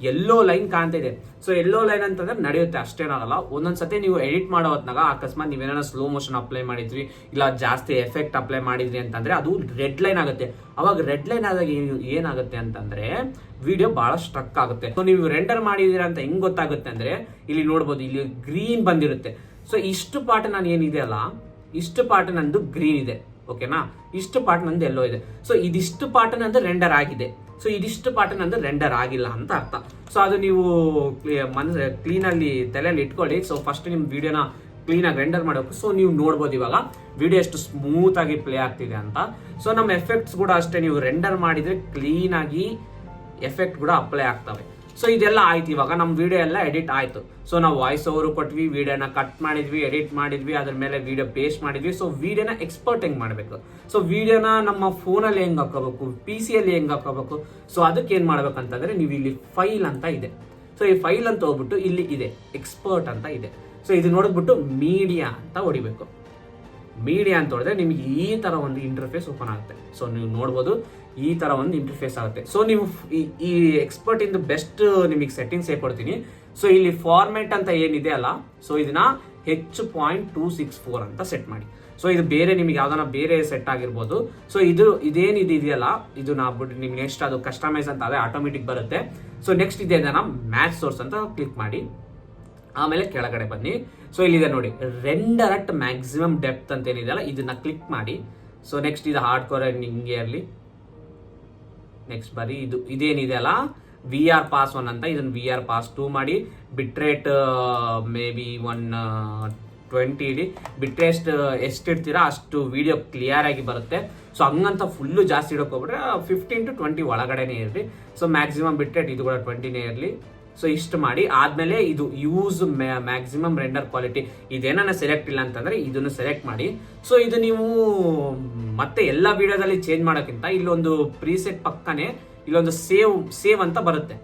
ಎಲ್ಲೋ ಲೈನ್ ಕಾಣ್ತಾ ಇದೆ. ಸೊ ಎಲ್ಲೋ ಲೈನ್ ಅಂತಂದ್ರೆ ನಡೆಯುತ್ತೆ, ಅಷ್ಟೇನಾಗಲ್ಲ. ಒಂದೊಂದ್ಸತಿ ನೀವು ಎಡಿಟ್ ಮಾಡೋ ಹೊತ್ನಾಗ ಅಕಸ್ಮಾತ್ ನೀವೇನ ಸ್ಲೋ ಮೋಷನ್ ಅಪ್ಲೈ ಮಾಡಿದ್ರಿ, ಇಲ್ಲ ಜಾಸ್ತಿ ಎಫೆಕ್ಟ್ ಅಪ್ಲೈ ಮಾಡಿದ್ರಿ ಅಂತಂದ್ರೆ ಅದು ರೆಡ್ ಲೈನ್ ಆಗುತ್ತೆ. ಅವಾಗ ರೆಡ್ ಲೈನ್ ಆದಾಗ ಏನಾಗುತ್ತೆ ಅಂತಂದ್ರೆ ವಿಡಿಯೋ ಬಹಳ ಸ್ಟ್ರಕ್ ಆಗುತ್ತೆ. ಸೊ ನೀವು ರೆಂಡರ್ ಮಾಡಿದೀರಾ ಅಂತ ಹೆಂಗ್ ಗೊತ್ತಾಗುತ್ತೆ ಅಂದ್ರೆ ಇಲ್ಲಿ ನೋಡ್ಬೋದು, ಇಲ್ಲಿ ಗ್ರೀನ್ ಬಂದಿರುತ್ತೆ. ಸೊ ಇಷ್ಟು ಪಾರ್ಟ್ ನಾನು ಏನಿದೆ ಅಲ್ಲ, ಇಷ್ಟು ಪಾರ್ಟ್ ನಂದು ಗ್ರೀನ್ ಇದೆ, ಓಕೆನಾ. ಇಷ್ಟು ಪಾರ್ಟ್ ನಂದು ಎಲ್ಲೋ ಇದೆ. ಸೊ ಇದಿಷ್ಟು ಪಾರ್ಟ್ ನಂದು ರೆಂಡರ್ ಆಗಿದೆ. ಸೊ ಇದಿಷ್ಟು ಪಾರ್ಟ್ ನಂದು ರೆಂಡರ್ ಆಗಿಲ್ಲ ಅಂತ ಅರ್ಥ. ಸೊ ಅದು ನೀವು ಕ್ಲೀನಲ್ಲಿ ತಲೆಯಲ್ಲಿ ಇಟ್ಕೊಳ್ಳಿ. ಸೊ ಫಸ್ಟ್ ನಿಮ್ ವಿಡಿಯೋನ ಕ್ಲೀನಾಗಿ ರೆಂಡರ್ ಮಾಡಬೇಕು. ಸೊ ನೀವು ನೋಡ್ಬೋದು ಇವಾಗ ವಿಡಿಯೋ ಎಷ್ಟು ಸ್ಮೂತ್ ಆಗಿ ಪ್ಲೇ ಆಗ್ತಿದೆ ಅಂತ. ಸೊ ನಮ್ಮ ಎಫೆಕ್ಟ್ಸ್ ಕೂಡ ಅಷ್ಟೇ, ನೀವು ರೆಂಡರ್ ಮಾಡಿದ್ರೆ ಕ್ಲೀನ್ ಆಗಿ ಎಫೆಕ್ಟ್ ಕೂಡ ಅಪ್ಲೈ ಆಗ್ತವೆ. ಸೊ ಇದೆಲ್ಲ ಆಯ್ತು, ಇವಾಗ ನಮ್ಮ ವಿಡಿಯೋ ಎಲ್ಲ ಎಡಿಟ್ ಆಯ್ತು. ಸೊ ನಾವು ವಾಯ್ಸ್ ಓವರ್ ಕೊಟ್ವಿ, ವಿಡಿಯೋನ ಕಟ್ ಮಾಡಿದ್ವಿ, ಎಡಿಟ್ ಮಾಡಿದ್ವಿ, ಅದ್ರ ಮೇಲೆ ವಿಡಿಯೋ ಪೇಸ್ಟ್ ಮಾಡಿದ್ವಿ. ಸೊ ವಿಡಿಯೋನ ಎಕ್ಸ್ಪೋರ್ಟ್ ಹೆಂಗ್ ಮಾಡಬೇಕು, ಸೊ ವಿಡಿಯೋನ ನಮ್ಮ ಫೋನಲ್ಲಿ ಹೆಂಗ್ ಹಾಕೋಬೇಕು, PC ಯಲ್ಲಿ ಹೆಂಗ್ ಹಾಕೋಬೇಕು. ಸೊ ಅದಕ್ಕೆ ಏನ್ ಮಾಡ್ಬೇಕಂತಂದ್ರೆ ನೀವು ಇಲ್ಲಿ ಫೈಲ್ ಅಂತ ಇದೆ. ಸೊ ಈ ಫೈಲ್ ಅಂತ ಹೋಗ್ಬಿಟ್ಟು ಇಲ್ಲಿ ಇದೆ ಎಕ್ಸ್ಪೋರ್ಟ್ ಅಂತ ಇದೆ. ಸೊ ಇದು ನೋಡ್ಬಿಟ್ಟು ಮೀಡಿಯಾ ಅಂತ ಹೊಡಿಬೇಕು. ಮೀಡಿಯಾ ಅಂತ ಹೊಡೆದ್ರೆ ನಿಮಗೆ ಈ ತರ ಒಂದು ಇಂಟರ್ಫೇಸ್ ಓಪನ್ ಆಗುತ್ತೆ. ಸೊ ನೀವು ನೋಡ್ಬೋದು ಈ ತರ ಒಂದು ಇಂಟರ್ಫೇಸ್ ಆಗುತ್ತೆ. ಸೊ ನೀವು ಈ ಎಕ್ಸ್ಪರ್ಟ್ ಇಂದ ಬೆಸ್ಟ್ ನಿಮಗೆ ಸೆಟ್ಟಿಂಗ್ಸ್ ಹೇಳ್ಕೊಡ್ತೀನಿ. ಸೊ ಇಲ್ಲಿ ಫಾರ್ಮೆಟ್ ಅಂತ ಏನಿದೆ ಅಲ್ಲ, ಸೊ ಇದನ್ನ H.264 ಅಂತ ಸೆಟ್ ಮಾಡಿ. ಸೊ ಇದು ಬೇರೆ ನಿಮಗೆ ಯಾವ್ದಾನ ಬೇರೆ ಸೆಟ್ ಆಗಿರ್ಬೋದು. ಸೊ ಇದೇನಿದೆ ಇದೆಯಲ್ಲ, ಇದು ನಾ ಬಿಟ್ಟು ನಿಮ್ಗೆ ನೆಕ್ಸ್ಟ್ ಅದು ಕಸ್ಟಮೈಸ್ ಅಂತ ಅದೇ ಆಟೋಮೆಟಿಕ್ ಬರುತ್ತೆ. ಸೊ ನೆಕ್ಸ್ಟ್ ಇದೆ ಮ್ಯಾಚ್ ಸೋರ್ಸ್ ಅಂತ ಕ್ಲಿಕ್ ಮಾಡಿ, ಆಮೇಲೆ ಕೆಳಗಡೆ ಬನ್ನಿ. ಸೊ ಇಲ್ಲಿದೆ ನೋಡಿ ರೆಂಡರ್ ಅಟ್ ಮ್ಯಾಕ್ಸಿಮಮ್ ಡೆಪ್ತ್ ಅಂತ ಏನಿದೆಯಲ್ಲ, ಇದನ್ನ ಕ್ಲಿಕ್ ಮಾಡಿ. ಸೊ ನೆಕ್ಸ್ಟ್ ಇದು ಹಾರ್ಡ್ ಕೋರ್ ಹಿಂಗೆ ಇರಲಿ. ನೆಕ್ಸ್ಟ್ ಬರೀ ಇದೇನಿದೆ ಅಲ್ಲ VR ಪಾಸ್ 1 ಅಂತ, ಇದನ್ನ VR ಪಾಸ್ 2 ಮಾಡಿ. ಬಿಟ್ರೇಟ್ ಮೇ ಬಿ 120 ಇಡಿ. ಬಿಟ್ರೇಟ್ ಎಷ್ಟು ಇಡ್ತೀರಾ ಅಷ್ಟು ವಿಡಿಯೋ ಕ್ಲಿಯರ್ ಆಗಿ ಬರುತ್ತೆ. ಸೊ ಹಂಗಂತ ಫುಲ್ಲು ಜಾಸ್ತಿ ಇಡೋಕೆ ಹೋಗ್ಬಿಟ್ರೆ 15 to 20 ಒಳಗಡೆನೇ ಇರಲಿ. ಸೊ ಮ್ಯಾಕ್ಸಿಮಮ್ ಬಿಟ್ರೇಟ್ ಇದು ಕೂಡ 20ನೇ ಇರಲಿ. ಸೊ ಇಷ್ಟು ಮಾಡಿ ಆದ್ಮೇಲೆ ಇದು ಯೂಸ್ ಮ್ಯಾಕ್ಸಿಮಮ್ ರೆಂಡರ್ ಕ್ವಾಲಿಟಿ ಇದೇನ ಸೆಲೆಕ್ಟ್ ಇಲ್ಲ ಅಂತಂದ್ರೆ ಇದನ್ನು ಸೆಲೆಕ್ಟ್ ಮಾಡಿ. ಸೊ ಇದು ನೀವು ಮತ್ತೆ ಎಲ್ಲ ವಿಡಿಯೋದಲ್ಲಿ ಚೇಂಜ್ ಮಾಡೋಕ್ಕಿಂತ ಇಲ್ಲೊಂದು ಪ್ರೀಸೆಟ್ ಪಕ್ಕನೆ ಇಲ್ಲೊಂದು ಸೇವ್ ಅಂತ ಬರುತ್ತೆ.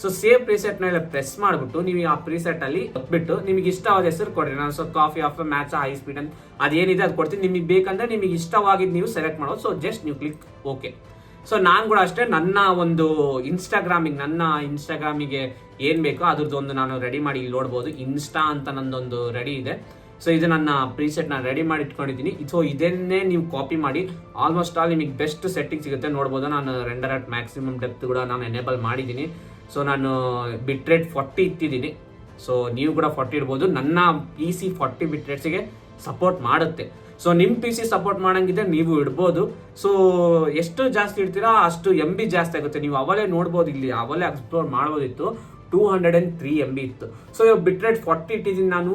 ಸೊ ಸೇವ್ ಪ್ರೀಸೆಟ್ ಮೇಲೆ ಪ್ರೆಸ್ ಮಾಡ್ಬಿಟ್ಟು ನೀವು ಆ ಪ್ರೀಸೆಟ್ ಅಲ್ಲಿ ಬಿಟ್ಟು ನಿಮಗೆ ಇಷ್ಟವಾದ ಹೆಸರು ಕೊಡ್ರಿ. ನಾನು so coffee of match high speed ಅಂತ ಅದೇನಿದೆ ಅದು ಕೊಡ್ತೀನಿ. ನಿಮಗೆ ಬೇಕಂದ್ರೆ ನಿಮಗೆ ಇಷ್ಟವಾಗಿದ್ದು ನೀವು ಸೆಲೆಕ್ಟ್ ಮಾಡೋದು. ಸೊ ಜಸ್ಟ್ ನೀವು ಕ್ಲಿಕ್ ಓಕೆ. ಸೊ ನಾನು ಕೂಡ ಅಷ್ಟೇ ನನ್ನ ಒಂದು ಇನ್ಸ್ಟಾಗ್ರಾಮಿಗೆ ಏನ್ ಬೇಕೋ ಅದ್ರದ್ದು ಒಂದು ನಾನು ರೆಡಿ ಮಾಡಿ ಇಲ್ಲಿ ನೋಡ್ಬೋದು. ಇನ್ಸ್ಟಾ ಅಂತ ನಂದೊಂದು ರೆಡಿ ಇದೆ. ಸೊ ಇದು ನನ್ನ ಪ್ರೀಸೆಟ್ ನಾನು ರೆಡಿ ಮಾಡಿ ಇಟ್ಕೊಂಡಿದ್ದೀನಿ. ಸೊ ಇದನ್ನೇ ನೀವು ಕಾಪಿ ಮಾಡಿ ಆಲ್ಮೋಸ್ಟ್ ಆಲ್ ನಿಮಗೆ ಬೆಸ್ಟ್ ಸೆಟ್ಟಿಂಗ್ ಸಿಗುತ್ತೆ ನೋಡ್ಬೋದು. ನಾನು ರೆಂಡರ್ ಅಟ್ ಮ್ಯಾಕ್ಸಿಮಮ್ ಡೆಪ್ತ್ ಕೂಡ ನಾನು ಎನೇಬಲ್ ಮಾಡಿದ್ದೀನಿ. ಸೊ ನಾನು ಬಿಟ್ರೇಟ್ 40 ಇಟ್ಟಿದ್ದೀನಿ. ಸೊ ನೀವು ಕೂಡ 40 ಇಡ್ಬೋದು. ನನ್ನ PC 40 ಬಿಟ್ರೇಟ್ಸ್ಗೆ ಸಪೋರ್ಟ್ ಮಾಡುತ್ತೆ. ಸೊ ನಿಮ್ಮ PC ಸಪೋರ್ಟ್ ಮಾಡಂಗಿದ್ರೆ ನೀವು ಇಡ್ಬೋದು. ಸೊ ಎಷ್ಟು ಜಾಸ್ತಿ ಇಡ್ತೀರಾ ಅಷ್ಟು MB ಜಾಸ್ತಿ ಆಗುತ್ತೆ. ನೀವು ಅವಲೇ ನೋಡ್ಬೋದು, ಇಲ್ಲಿ ಅವಲೇ ಎಕ್ಸ್ಪ್ಲೋರ್ ಮಾಡ್ಬೋದಿತ್ತು. 203 MB ಇತ್ತು. ಸೊ ಬಿಟ್ರೇಟ್ 40 ಇಟ್ಟಿದ್ದೀನಿ ನಾನು,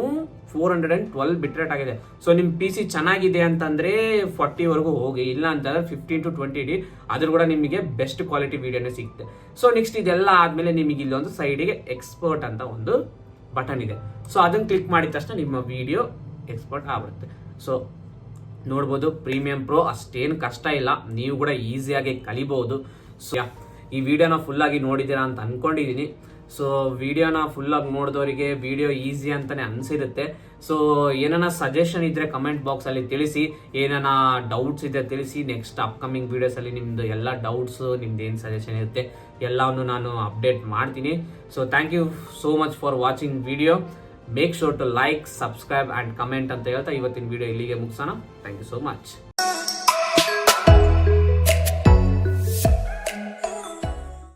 412 ಬಿಟ್ರೇಟ್ ಆಗಿದೆ. ಸೊ ನಿಮ್ಮ PC ಚೆನ್ನಾಗಿದೆ ಅಂತಂದ್ರೆ 40 ವರೆಗೂ ಹೋಗಿ, ಇಲ್ಲ ಅಂತಂದ್ರೆ 15 to 20 ಇಡಿ. ಅದ್ರ ಕೂಡ ನಿಮಗೆ ಬೆಸ್ಟ್ ಕ್ವಾಲಿಟಿ ವಿಡಿಯೋನೇ ಸಿಗುತ್ತೆ. ಸೊ ನೆಕ್ಸ್ಟ್ ಇದೆಲ್ಲ ಆದ್ಮೇಲೆ ನಿಮಗೆ ಇಲ್ಲೊಂದು ಸೈಡಿಗೆ ಎಕ್ಸ್ಪೋರ್ಟ್ ಅಂತ ಒಂದು ಬಟನ್ ಇದೆ. ಸೊ ಅದನ್ನ ಕ್ಲಿಕ್ ಮಾಡಿದ ತಕ್ಷಣ ನಿಮ್ಮ ವಿಡಿಯೋ ಎಕ್ಸ್ಪೋರ್ಟ್ ಆಗ್ಬಿಡುತ್ತೆ. ಸೊ ನೋಡ್ಬೋದು ಪ್ರೀಮಿಯಂ ಪ್ರೋ ಅಷ್ಟೇನು ಕಷ್ಟ ಇಲ್ಲ, ನೀವು ಕೂಡ ಈಸಿಯಾಗಿ ಕಲಿಬಹುದು. ಸೊ ಈ ವಿಡಿಯೋನ ಫುಲ್ ಆಗಿ ನೋಡಿದ್ದೀರಾ ಅಂತ ಅನ್ಕೊಂಡಿದೀನಿ. ಸೊ ವಿಡಿಯೋನ ಫುಲ್ ಆಗಿ ನೋಡಿದವರಿಗೆ ವಿಡಿಯೋ ಈಸಿ ಅಂತಾನೆ ಅನ್ಸಿರುತ್ತೆ. ಸೊ ಏನಾನ ಸಜೆಷನ್ ಇದ್ರೆ ಕಮೆಂಟ್ ಬಾಕ್ಸ್ ಅಲ್ಲಿ ತಿಳಿಸಿ, ಏನಾನ ಡೌಟ್ಸ್ ಇದ್ರೆ ತಿಳಿಸಿ. ನೆಕ್ಸ್ಟ್ ಅಪ್ಕಮಿಂಗ್ ವಿಡಿಯೋಸ್ ಅಲ್ಲಿ ನಿಮ್ದು ಎಲ್ಲ ಡೌಟ್ಸ್, ನಿಮ್ದು ಏನು ಸಜೆಷನ್ ಇರುತ್ತೆ ಎಲ್ಲವನ್ನು ನಾನು ಅಪ್ಡೇಟ್ ಮಾಡ್ತೀನಿ. So thank you so much for watching video. Make sure to like, subscribe and comment ಅಂತ ಹೇಳ್ತಾ ಇವತ್ತಿನ ವಿಡಿಯೋ ಇಲ್ಲಿಗೆ ಮುಗಿಸೋಣ. Thank you so much.